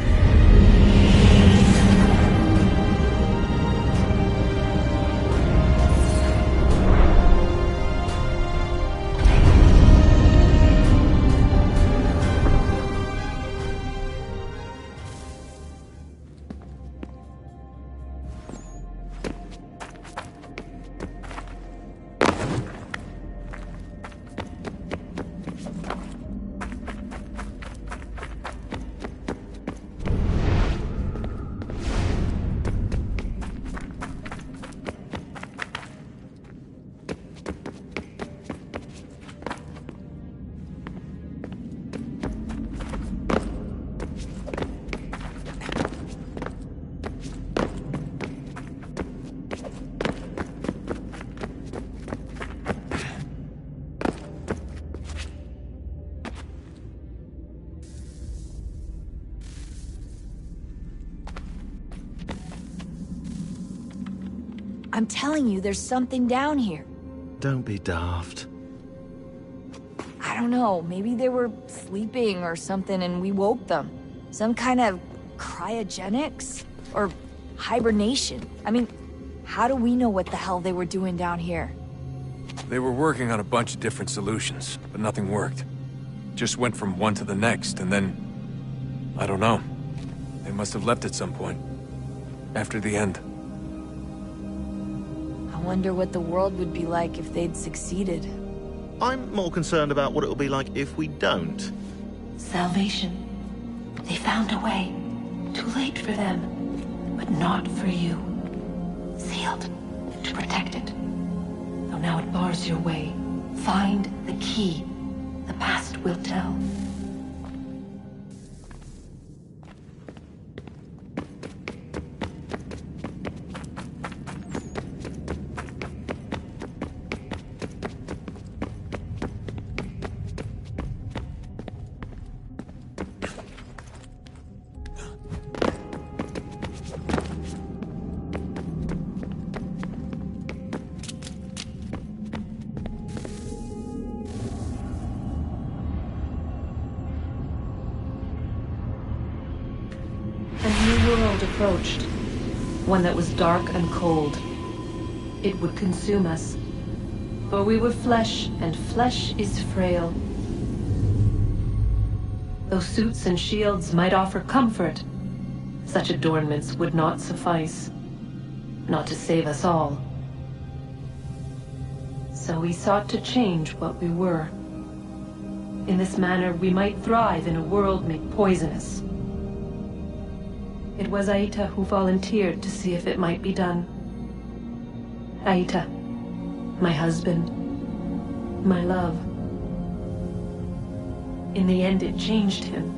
Speaker 15: I'm telling you, there's something down here.
Speaker 17: Don't be daft.
Speaker 15: I don't know, maybe they were sleeping or something and we woke them. Some kind of cryogenics? Or hibernation. I mean, how do we know what the hell they were doing down here?
Speaker 1: They were working on a bunch of different solutions, but nothing worked. Just went from one to the next, and then... I don't know. They must have left at some point. After the end.
Speaker 15: I wonder what the world would be like if they'd succeeded.
Speaker 17: I'm more concerned about what it'll be like if we don't.
Speaker 4: Salvation. They found a way. Too late for them, but not for you. Sealed to protect it. Though now it bars your way. Find the key. The past will tell. Approached, one that was dark and cold. It would consume us, for we were flesh, and flesh is frail. Though suits and shields might offer comfort, such adornments would not suffice, not to save us all. So we sought to change what we were. In this manner, we might thrive in a world made poisonous. It was Aita who volunteered to see if it might be done. Aita, my husband, my love. In the end, it changed him,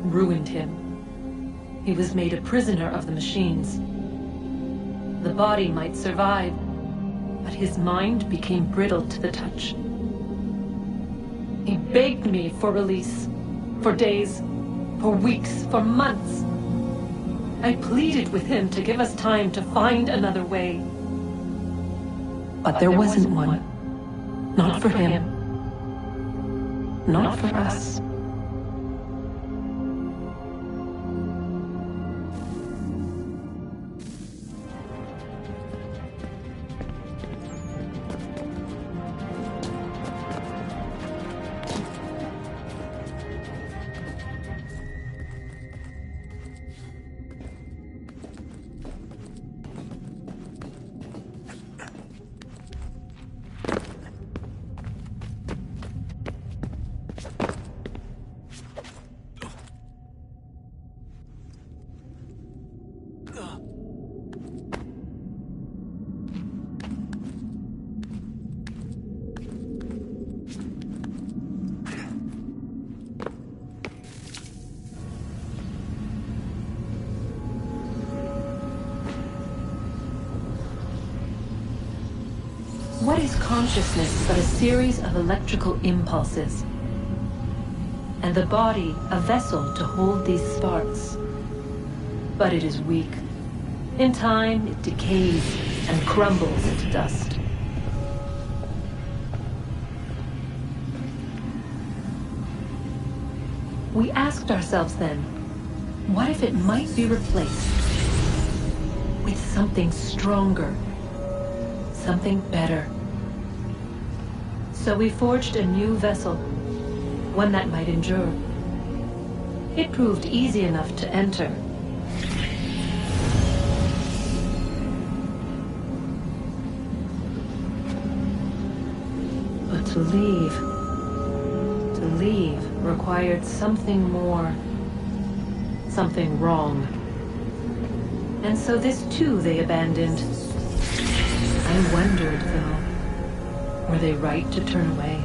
Speaker 4: ruined him. He was made a prisoner of the machines. The body might survive, but his mind became brittle to the touch. He begged me for release, for days, for weeks, for months. I pleaded with him to give us time to find another way. But there wasn't one. Not for him. Not for us. What is consciousness but a series of electrical impulses? And the body a vessel to hold these sparks. But it is weak. In time, it decays and crumbles into dust. We asked ourselves then, what if it might be replaced with something stronger, something better? So we forged a new vessel, one that might endure. It proved easy enough to enter. But to leave required something more, something wrong. And so this too they abandoned. I wondered, though, were they right to turn away?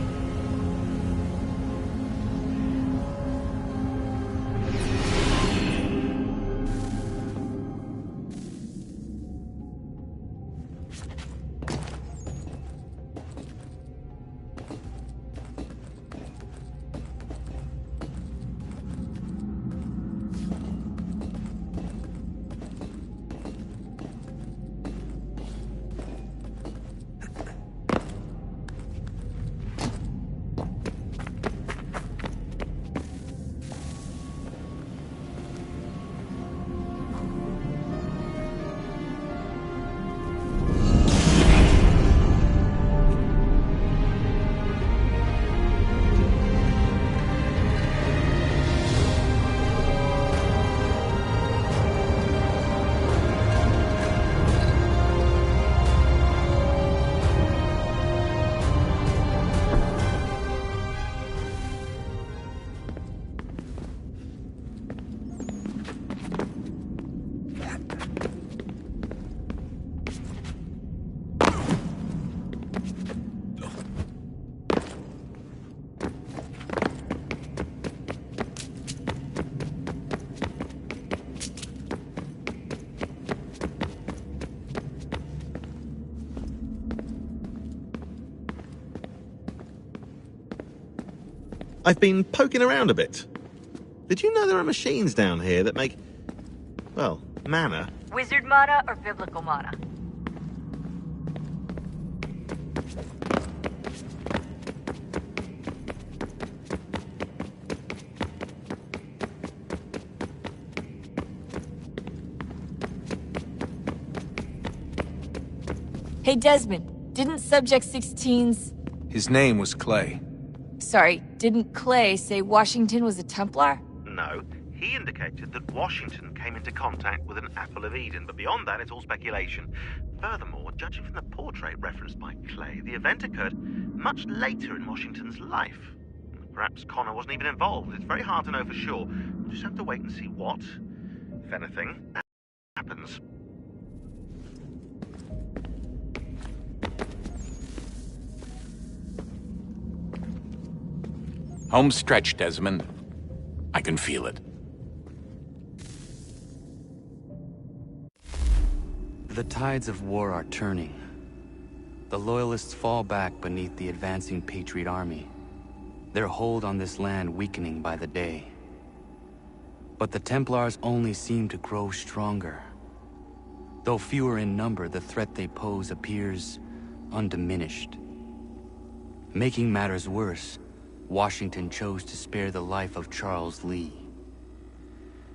Speaker 17: I've been poking around a bit. Did you know there are machines down here that make, well, mana?
Speaker 19: Wizard mana or biblical mana?
Speaker 15: Hey, Desmond, didn't Subject 16's...
Speaker 16: His name was Clay.
Speaker 15: Sorry, didn't Clay say Washington was a Templar?
Speaker 5: No, he indicated that Washington came into contact with an Apple of Eden, but beyond that, it's all speculation. Furthermore, judging from the portrait referenced by Clay, the event occurred much later in Washington's life. Perhaps Connor wasn't even involved. It's very hard to know for sure. We'll just have to wait and see what, if anything, happens.
Speaker 23: Home stretch, Desmond. I can feel it.
Speaker 2: The tides of war are turning. The Loyalists fall back beneath the advancing Patriot army, their hold on this land weakening by the day. But the Templars only seem to grow stronger. Though fewer in number, the threat they pose appears undiminished. Making matters worse, Washington chose to spare the life of Charles Lee.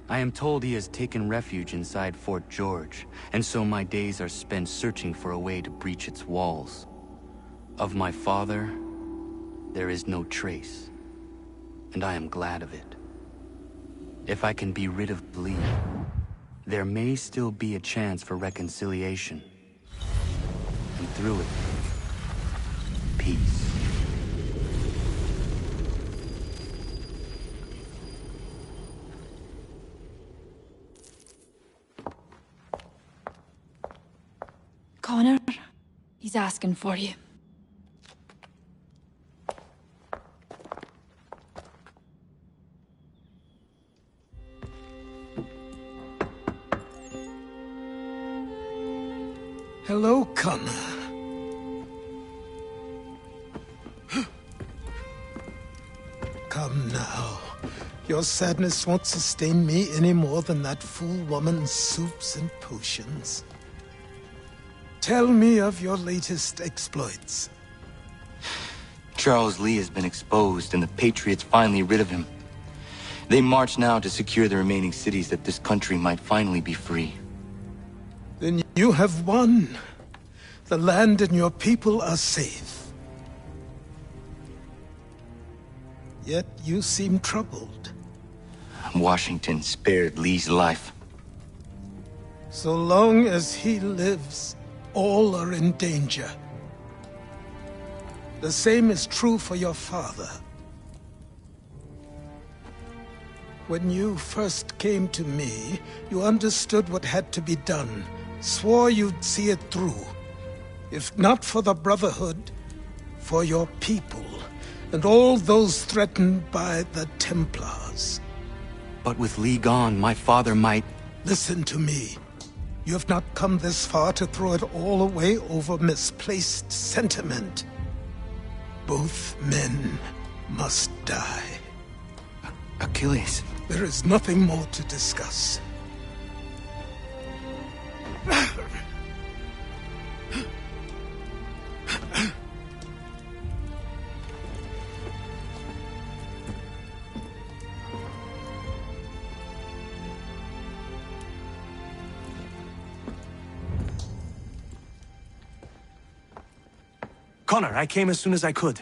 Speaker 2: I am told he has taken refuge inside Fort George, and so my days are spent searching for a way to breach its walls. Of my father, there is no trace, and I am glad of it. If I can be rid of Lee, there may still be a chance for reconciliation. And through it, peace.
Speaker 15: Connor, he's asking for you.
Speaker 6: Hello, Connor. Come now. Your sadness won't sustain me any more than that fool woman's soups and potions. Tell me of your latest exploits.
Speaker 2: Charles Lee has been exposed, and the Patriots finally rid of him. They march now to secure the remaining cities that this country might finally be free.
Speaker 6: Then you have won. The land and your people are safe. Yet you seem troubled.
Speaker 2: Washington spared Lee's life.
Speaker 6: So long as he lives, all are in danger. The same is true for your father. When you first came to me, you understood what had to be done, swore you'd see it through. If not for the Brotherhood, for your people, and all those threatened by the Templars.
Speaker 2: But with Lee gone, my father might...
Speaker 6: Listen to me. You have not come this far to throw it all away over misplaced sentiment. Both men must die.
Speaker 2: Achilles.
Speaker 6: There is nothing more to discuss.
Speaker 13: Connor, I came as soon as I could.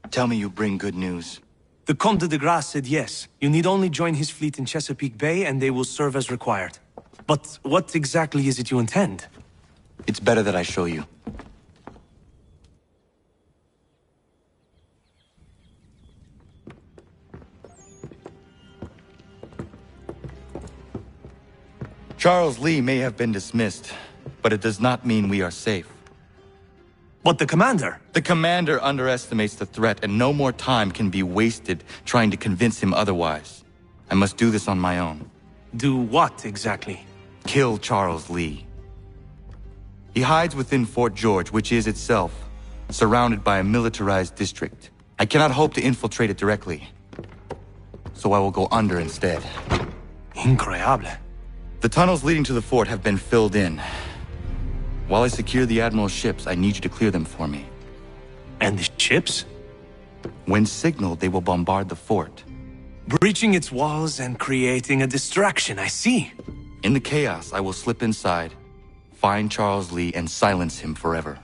Speaker 2: Tell me you bring good news.
Speaker 13: The Comte de Grasse said yes. You need only join his fleet in Chesapeake Bay and they will serve as required. But what exactly is it you intend?
Speaker 2: It's better that I show you. Charles Lee may have been dismissed, but it does not mean we are safe.
Speaker 13: But the commander?
Speaker 2: The commander underestimates the threat, and no more time can be wasted trying to convince him otherwise. I must do this on my own.
Speaker 13: Do what exactly?
Speaker 2: Kill Charles Lee. He hides within Fort George, which is itself surrounded by a militarized district. I cannot hope to infiltrate it directly, so I will go under instead.
Speaker 13: Incroyable.
Speaker 2: The tunnels leading to the fort have been filled in. While I secure the Admiral's ships, I need you to clear them for me.
Speaker 13: And the ships?
Speaker 2: When signaled, they will bombard the fort.
Speaker 13: Breaching its walls and creating a distraction, I see.
Speaker 2: In the chaos, I will slip inside, find Charles Lee, and silence him forever.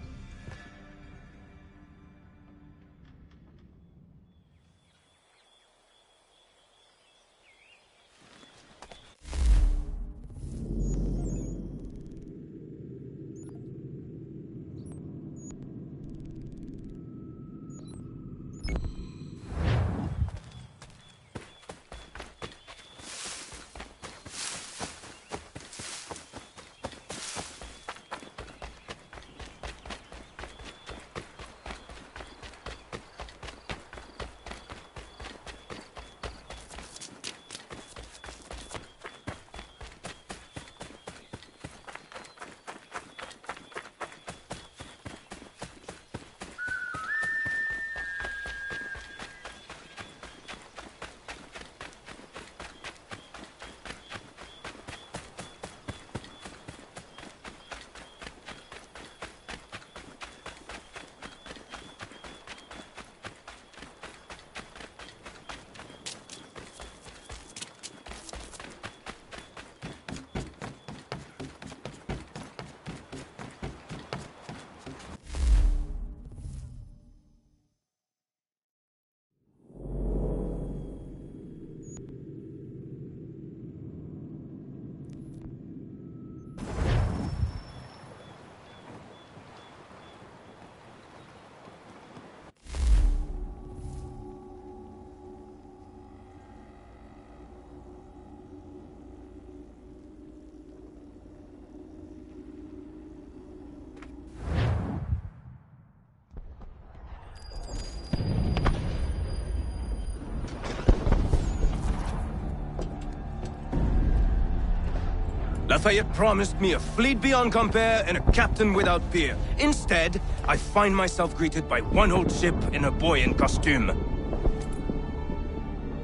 Speaker 13: Lafayette promised me a fleet beyond compare and a captain without peer. Instead, I find myself greeted by one old ship and a boy in costume.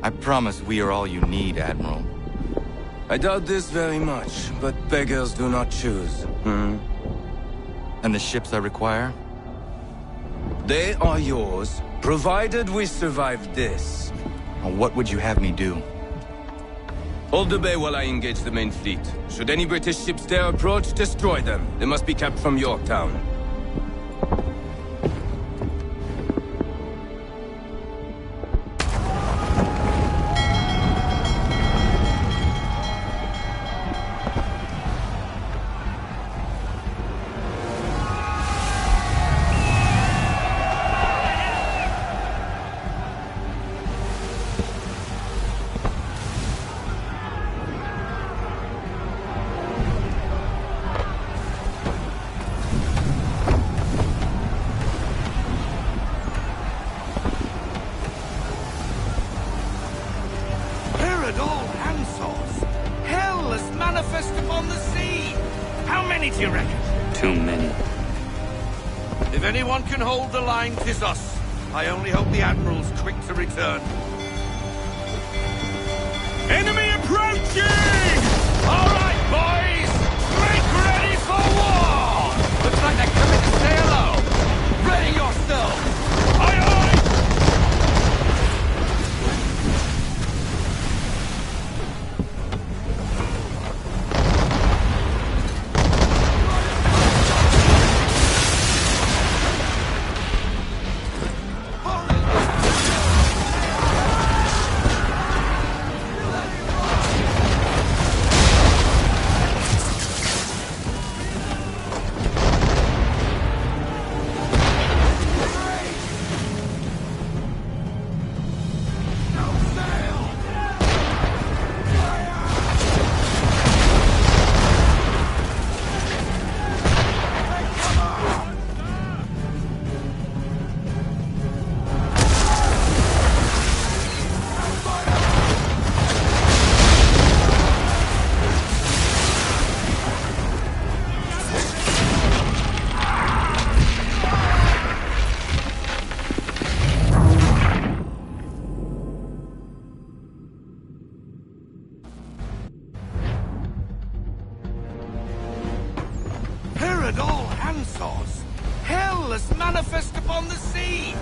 Speaker 2: I promise we are all you need, Admiral.
Speaker 13: I doubt this very much, but beggars do not choose.
Speaker 2: And the ships I require?
Speaker 13: They are yours, provided we survive this.
Speaker 2: What would you have me do?
Speaker 13: Hold the bay while I engage the main fleet. Should any British ships dare approach, destroy them. They must be kept from Yorktown.
Speaker 14: If anyone can hold the line, 'tis us. I only hope the Admiral's quick to return. Enemy approaching! All right, boys! Make ready for war! Looks like they're coming to say hello. Ready yourselves! Aye, aye! ordered all handsaws. Hell is manifest upon the sea.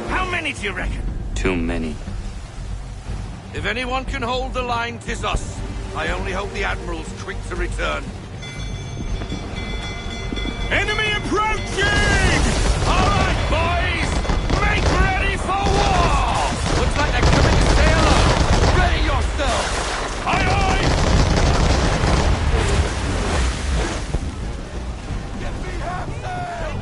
Speaker 14: How many do you reckon?
Speaker 21: Too many.
Speaker 14: If anyone can hold the line, 'tis us. I only hope the Admiral's quick to return. Enemy approaching! All right, boys! Make ready for war! Looks like they're coming to sail up. Ready yourselves! Aye, aye! Get me half sail!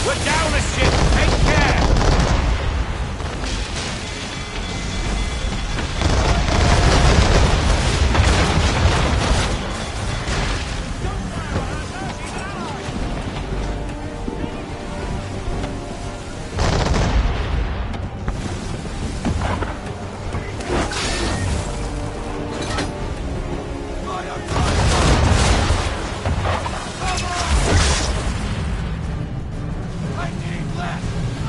Speaker 14: We're down a ship! Take care!
Speaker 3: I need less!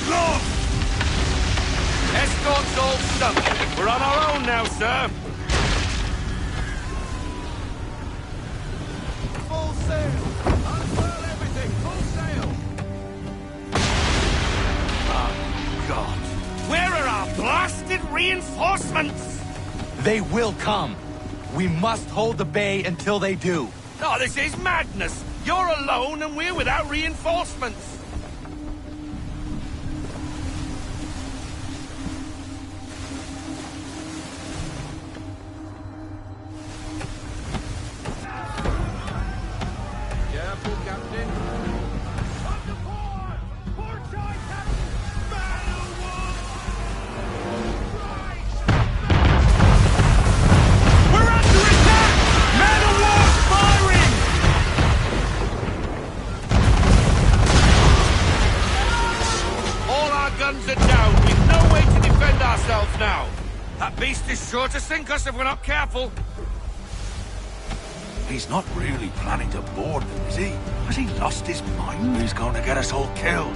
Speaker 14: Look! Escort's all sunk. We're on our own now, sir. Full sail! Unfurl everything! Full sail! Oh, God. Where are our blasted reinforcements?
Speaker 2: They will come. We must hold the bay until they do.
Speaker 14: Oh, this is madness! You're alone and we're without reinforcements! Careful, Captain. Up to port! Port side, Captain! Battle We're under attack! Man of war firing! All our guns are down. We've no way to defend ourselves now. That beast is sure to sink us if we're not careful.
Speaker 3: He's not really planning to board them, is he? Has he lost his mind? He's going to get us all killed.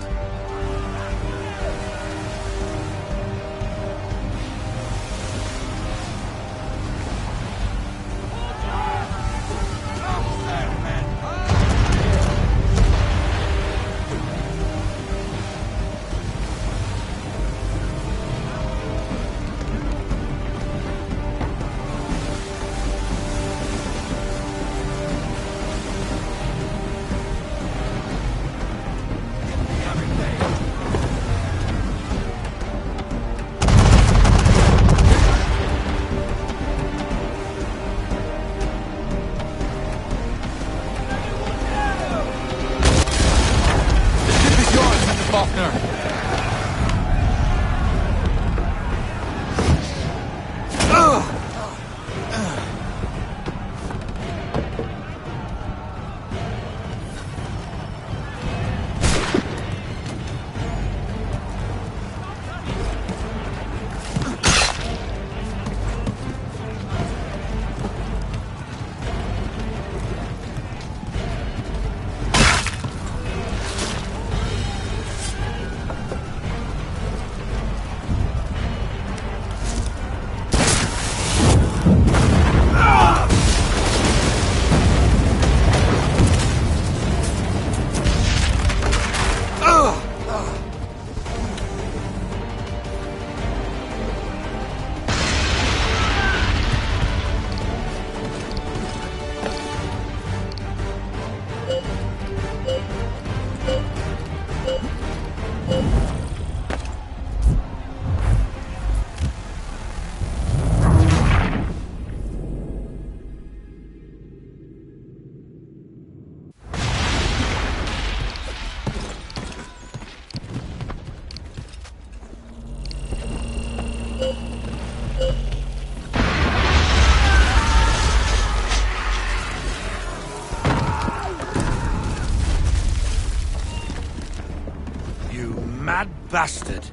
Speaker 14: Mad bastard!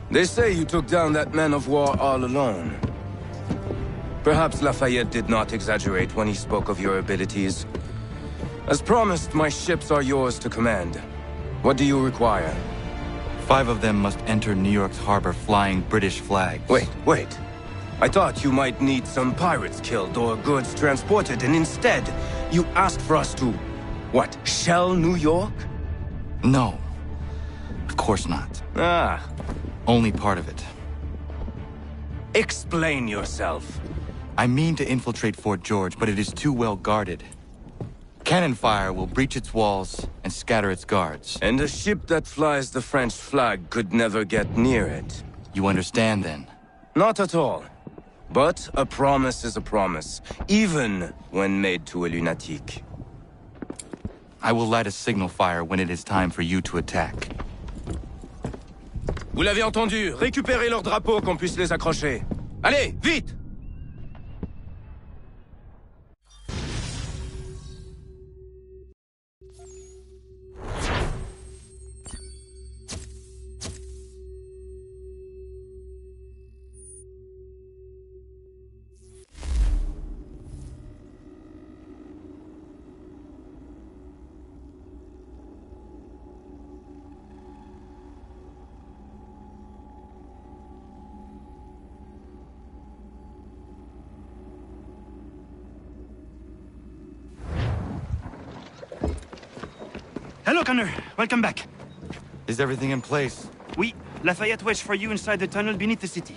Speaker 11: They say you took down that man of war all alone. Perhaps Lafayette did not exaggerate when he spoke of your abilities. As promised, my ships are yours to command. What do you require?
Speaker 2: 5 of them must enter New York's harbor flying British flags.
Speaker 11: Wait. I thought you might need some pirates killed or goods transported, and instead, you asked for us to, what, shell New York?
Speaker 2: No. Of course not. Only part of it.
Speaker 11: Explain yourself.
Speaker 2: I mean to infiltrate Fort George, but it is too well guarded. Cannon fire will breach its walls and scatter its guards.
Speaker 11: And a ship that flies the French flag could never get near it.
Speaker 2: You understand, then?
Speaker 11: Not at all. But a promise is a promise, even when made to a lunatic.
Speaker 2: I will light a signal fire when it is time for you to attack.
Speaker 11: Vous l'avez entendu, récupérez leurs drapeaux qu'on puisse les accrocher. Allez, vite!
Speaker 21: Hello, Connor. Welcome back.
Speaker 2: Is everything in place?
Speaker 21: Oui. Lafayette waits for you inside the tunnel beneath the city.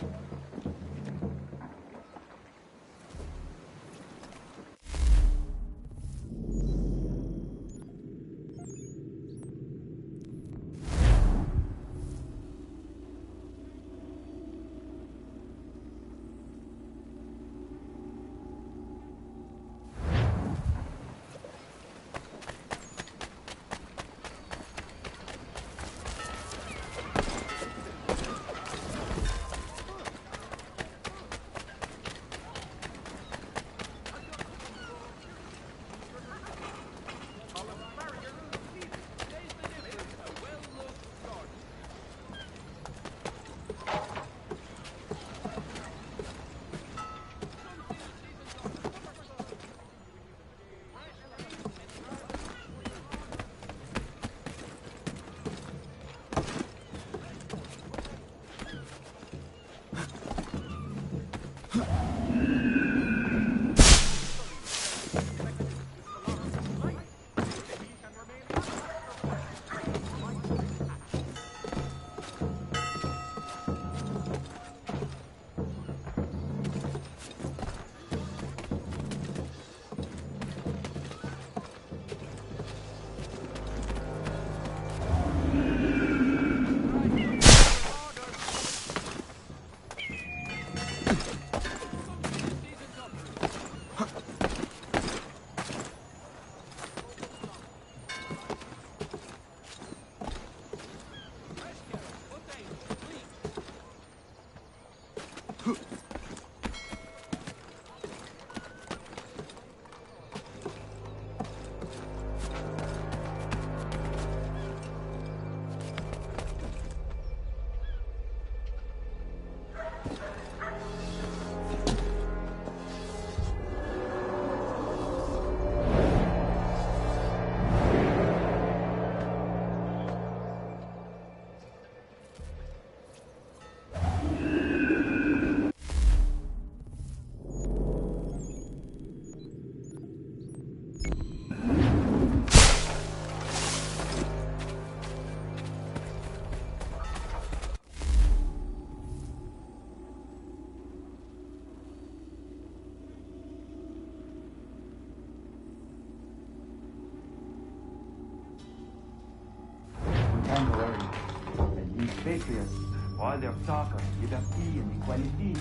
Speaker 7: Patriots, while their talk of liberty and equality,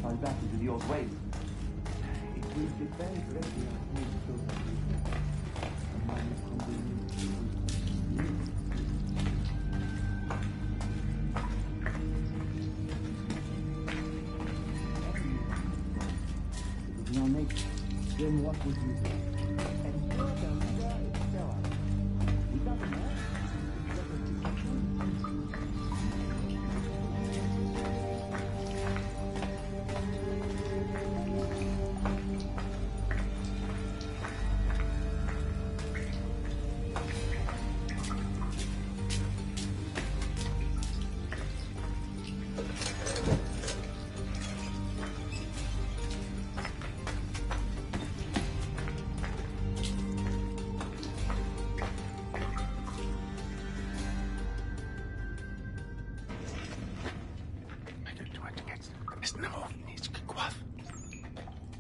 Speaker 7: fall back into the old ways. It will depend greatly on who is closer to you. Then what would you do? And so without a man,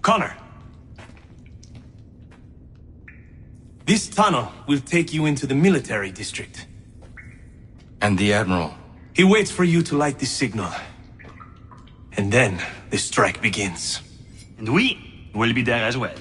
Speaker 13: Connor! This tunnel will take you into the military district.
Speaker 2: And the Admiral?
Speaker 13: He waits for you to light this signal. And then the strike begins.
Speaker 21: And we will be there as well.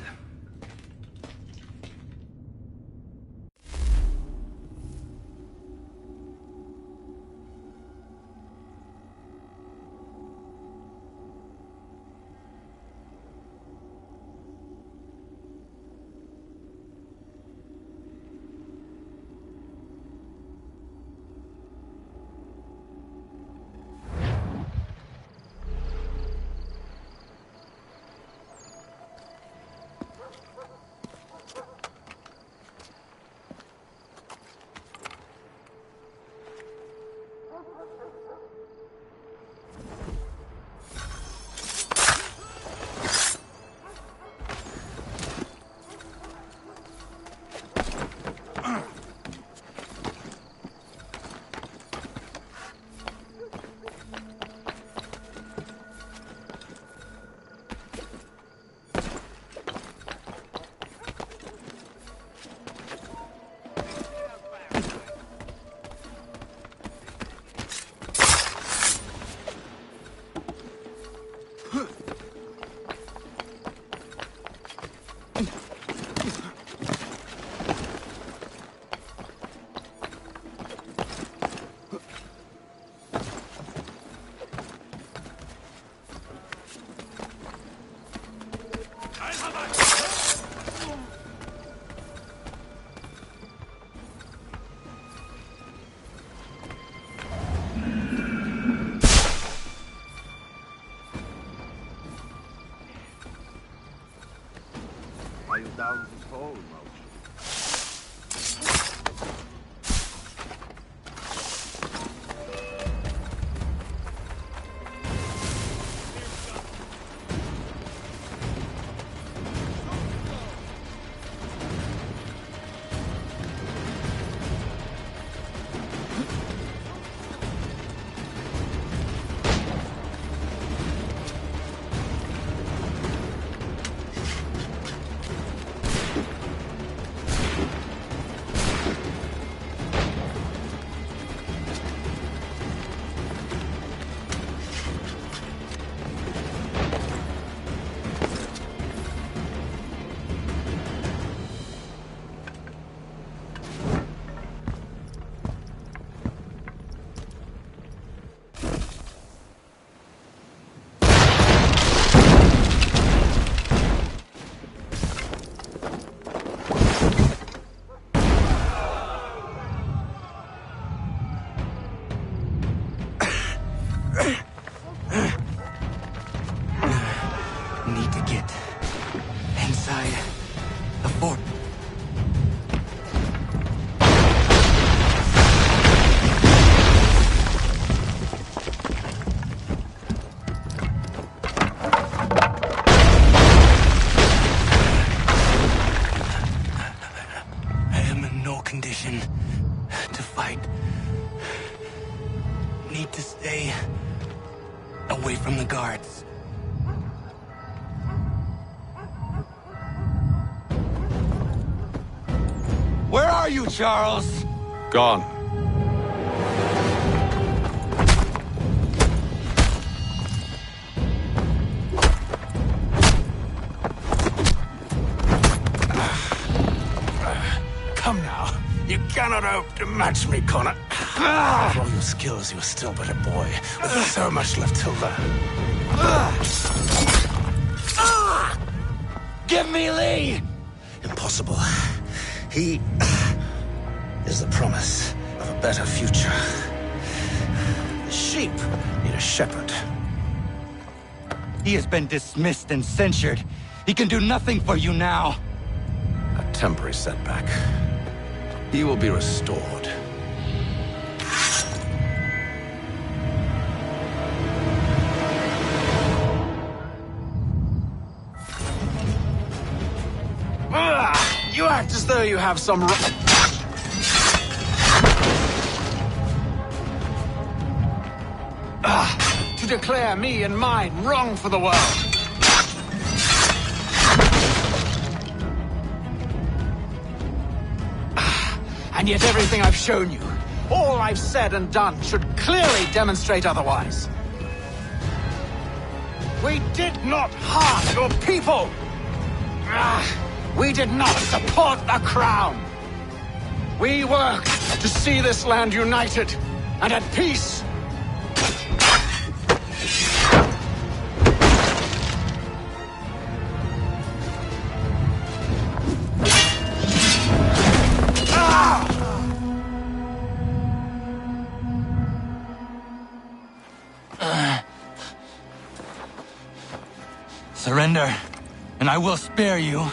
Speaker 2: Need to get inside the fort. I am in no condition to fight. Need to stay away from the guards. Where are you, Charles?
Speaker 9: Gone.
Speaker 3: Come now. You cannot hope to match me, Connor. For all your skills, you are still but a boy, with so much left to learn.
Speaker 2: Give me Lee!
Speaker 3: Impossible. He is the promise of a better future. The sheep need a shepherd.
Speaker 2: He has been dismissed and censured. He can do nothing for you now.
Speaker 3: A temporary setback. He will be restored. You act as though you have some to declare me and mine wrong for the world. And yet everything I've shown you, all I've said and done, should clearly demonstrate otherwise. We did not harm your people. We did not support the crown. We worked to see this land united and at peace.
Speaker 2: Surrender, and I will spare you.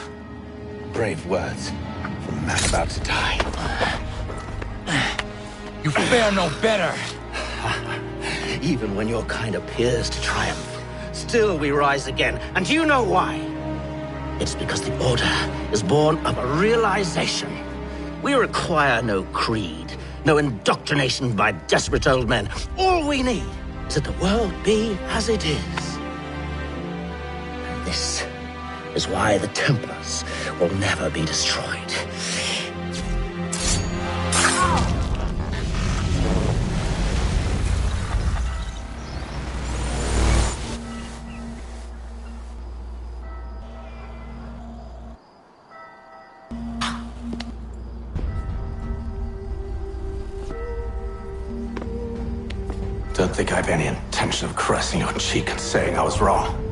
Speaker 3: Brave words from a man about to die.
Speaker 2: You fare no better.
Speaker 3: Even when your kind appears to triumph, still we rise again. And do you know why? It's because the Order is born of a realization. We require no creed, no indoctrination by desperate old men. All we need is that the world be as it is. And this is why the Templars will never be destroyed. Don't think I have any intention of caressing your cheek and saying I was wrong.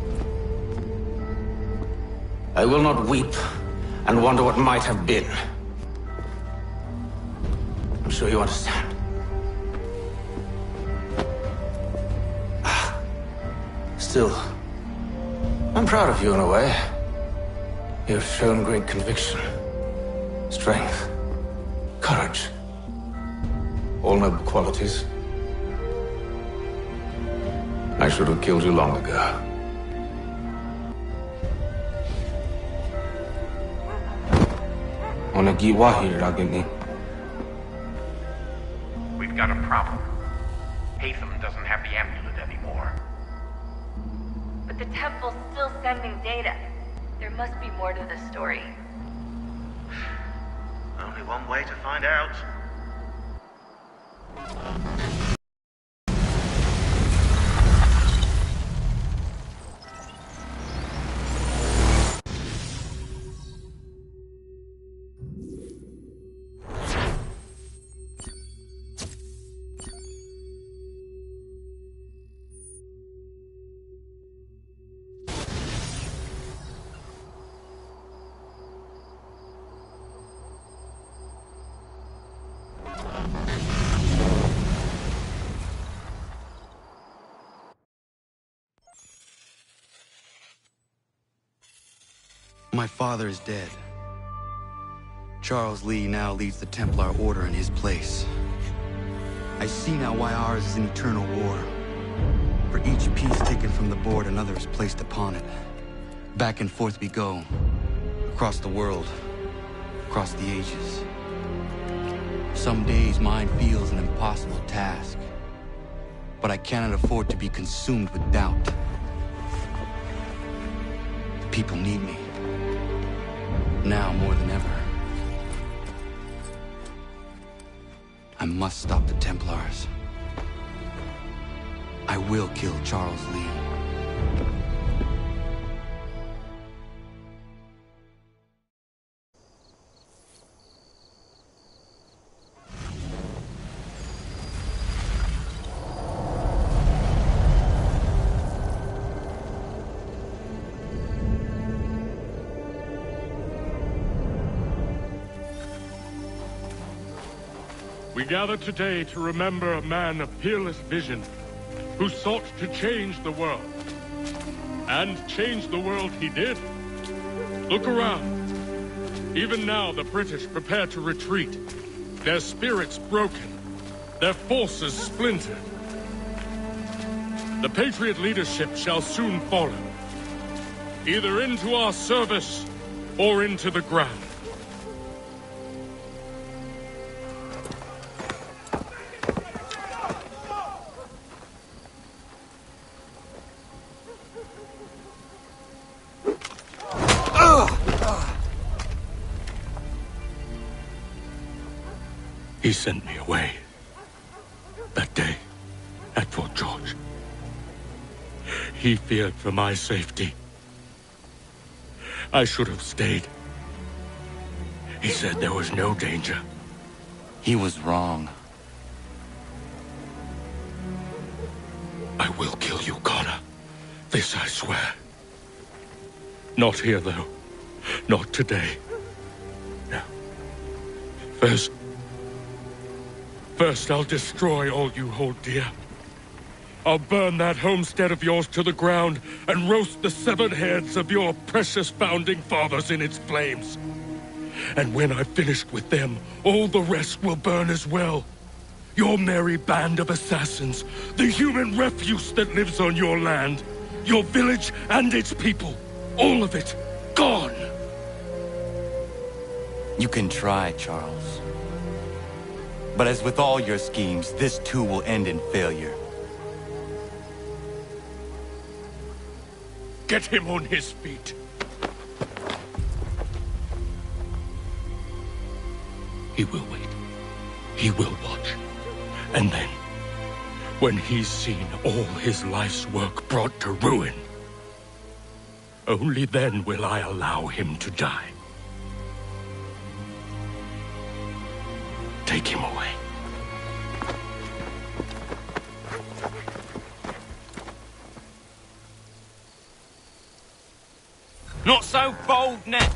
Speaker 3: I will not weep and wonder what might have been. I'm sure you understand. Still, I'm proud of you in a way. You've shown great conviction.
Speaker 16: Strength. Courage. All noble qualities. I should have killed you long ago.
Speaker 14: We've got a problem. Hatham doesn't have the amulet anymore.
Speaker 19: But the temple's still sending data. There must be more to the story.
Speaker 5: Only one way to find out.
Speaker 2: My father is dead. Charles Lee now leads the Templar Order in his place. I see now why ours is an eternal war. For each piece taken from the board, another is placed upon it. Back and forth we go. Across the world. Across the ages. Some days mine feels an impossible task. But I cannot afford to be consumed with doubt. The people need me. Now more than ever. I must stop the Templars. I will kill Charles Lee.
Speaker 8: We gather today to remember a man of peerless vision who sought to change the world. And change the world he did. Look around. Even now the British prepare to retreat. Their spirits broken. Their forces splintered. The Patriot leadership shall soon follow. Either into our service or into the ground. He sent me away. That day, at Fort George. He feared for my safety. I should have stayed. He said there was no danger.
Speaker 2: He was wrong.
Speaker 8: I will kill you, Connor. This I swear. Not here, though. Not today. No. First, I'll destroy all you hold dear. I'll burn that homestead of yours to the ground and roast the severed heads of your precious founding fathers in its flames. And when I've finished with them, all the rest will burn as well. Your merry band of assassins, the human refuse that lives on your land, your village and its people, all of it, gone.
Speaker 2: You can try, Charles. But as with all your schemes, this too will end in failure.
Speaker 8: Get him on his feet. He will wait. He will watch. And then, when he's seen all his life's work brought to ruin, only then will I allow him to die. Take him away.
Speaker 21: Not so bold now.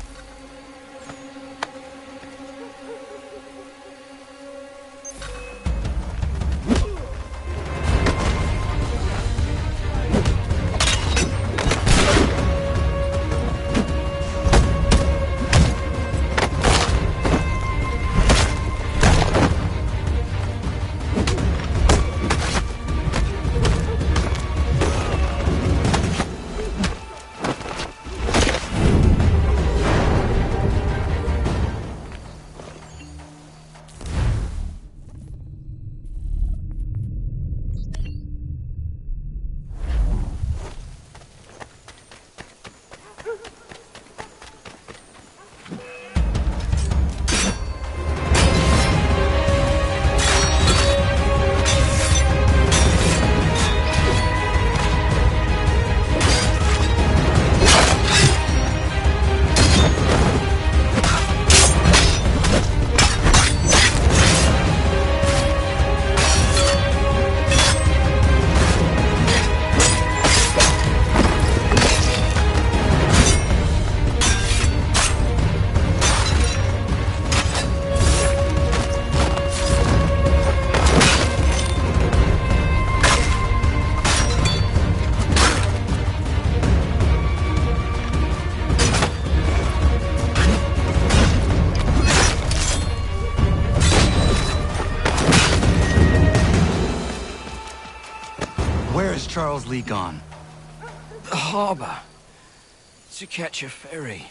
Speaker 2: Where is Charles Lee gone?
Speaker 10: The harbor. To catch a ferry.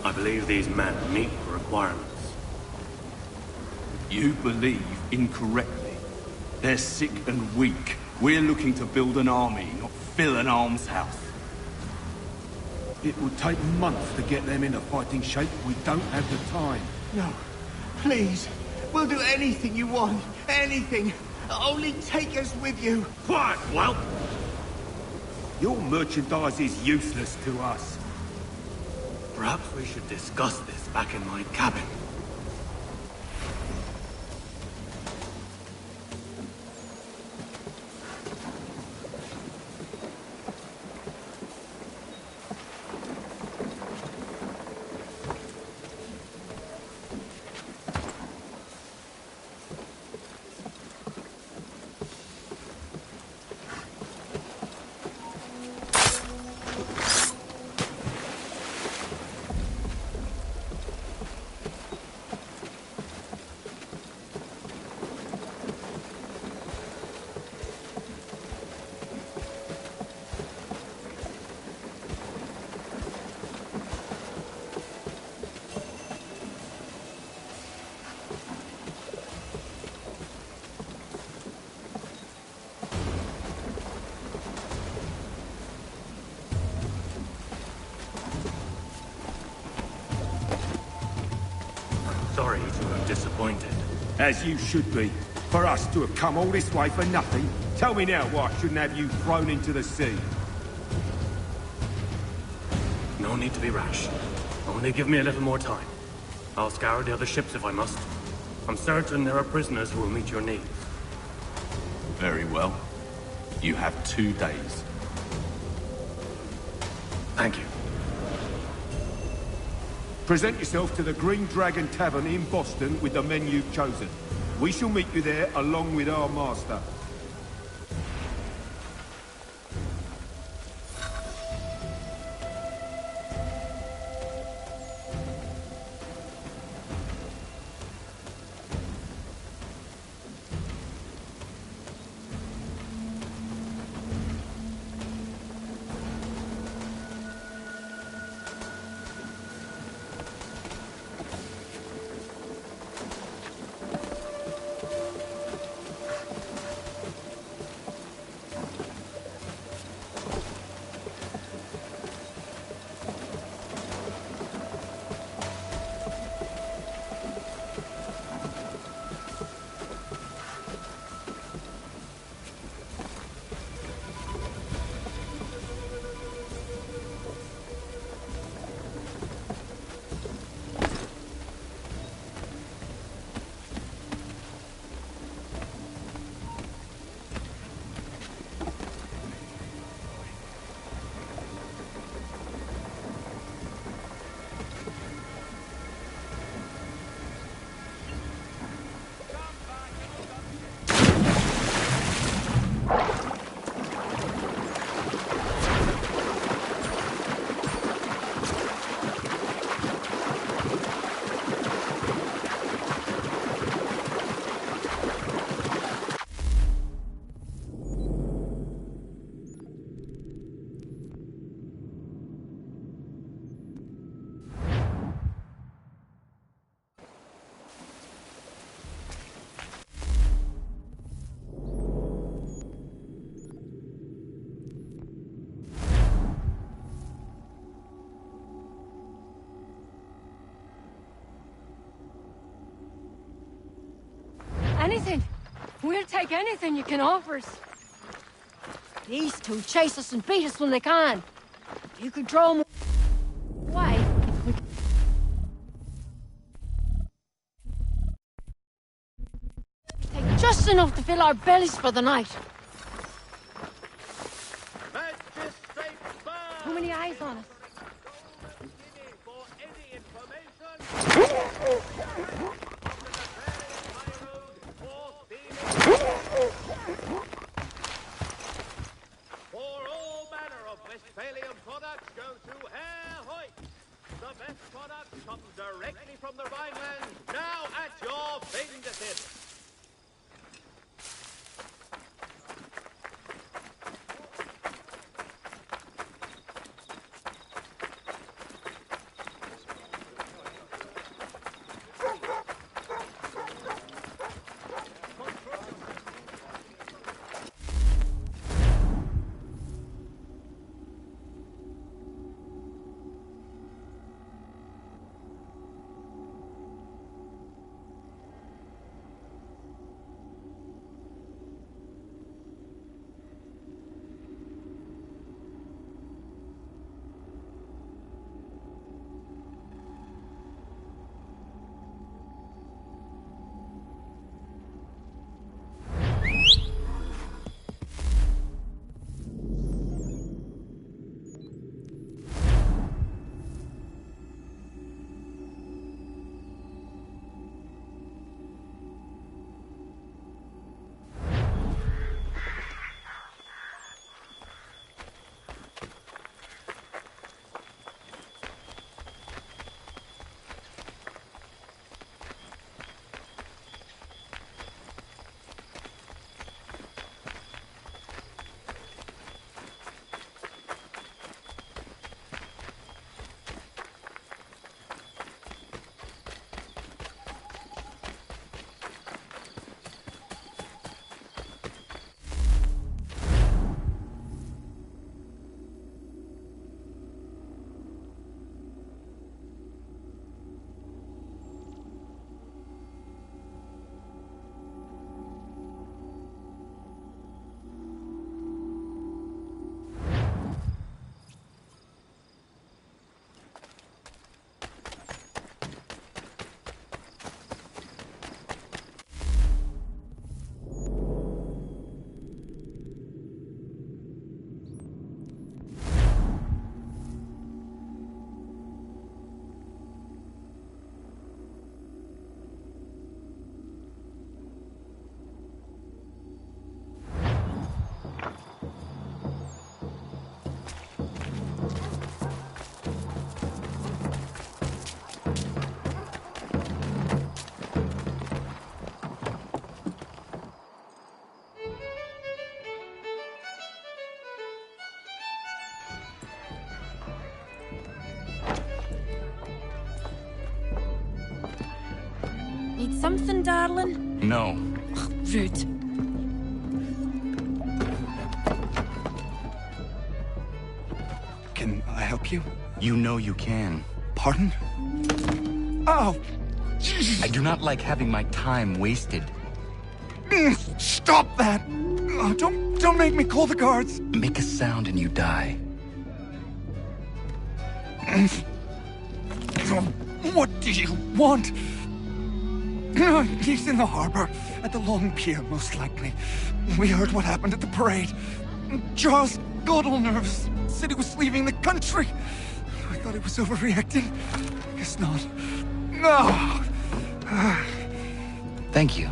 Speaker 12: I believe these men meet the requirements.
Speaker 18: You believe incorrectly. They're sick and weak. We're looking to build an army, not fill an almshouse.
Speaker 24: It would take months to get them into fighting shape. We don't have the time.
Speaker 25: No. Please. We'll do anything you want. Anything. Only take us with you.
Speaker 24: Quiet, whelp! Your merchandise is useless to us.
Speaker 12: Perhaps we should discuss this back in my cabin. sorry to have disappointed.
Speaker 24: As you should be. For us to have come all this way for nothing. Tell me now why I shouldn't have you thrown into the sea.
Speaker 12: No need to be rash. Only give me a little more time. I'll scour the other ships if I must. I'm certain there are prisoners who will meet your needs.
Speaker 18: Very well. You have 2 days.
Speaker 12: Thank you.
Speaker 24: Present yourself to the Green Dragon Tavern in Boston with the men you've chosen. We shall meet you there along with our master.
Speaker 1: Anything. We'll take anything you can offer us. These two chase us and beat us when they can. You could draw them away. Take just enough to fill our bellies for the night. Too many eyes on us.
Speaker 4: For all manner of Westphalian products go to Herr Hoyt. The best products come directly from the Rhineland, now at your fingertips.
Speaker 15: Need something, darling?
Speaker 2: No.
Speaker 15: Ugh, rude.
Speaker 2: Can I help you? You know you can.
Speaker 17: Pardon? Oh!
Speaker 2: I do not like having my time wasted.
Speaker 17: Stop that! Oh, don't make me call the guards!
Speaker 2: Make a sound and you die.
Speaker 17: What do you want? He's in the harbor, at the Long Pier, most likely. We heard what happened at the parade. Charles got all nervous, said he was leaving the country. I thought he was overreacting. Guess not. No!
Speaker 2: Thank you.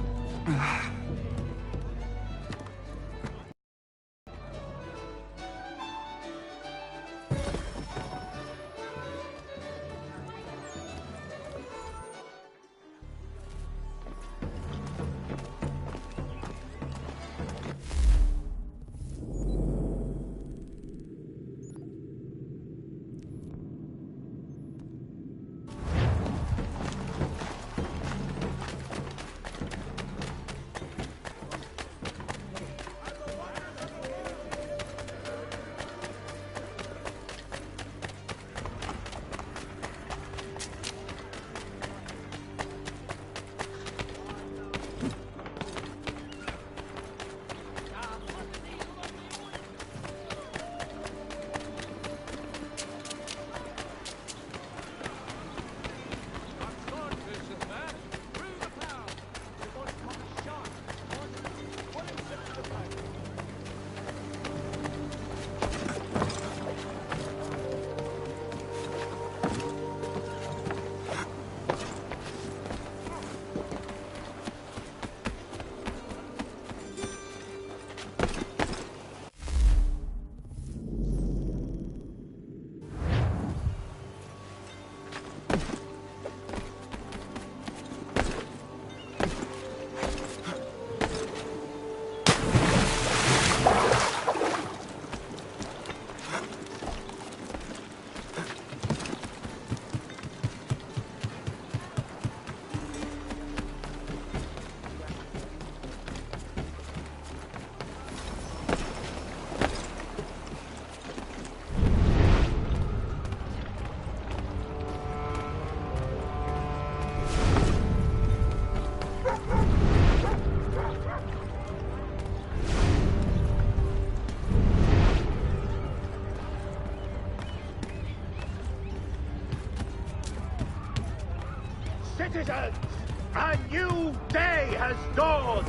Speaker 4: Citizens, a new day has dawned!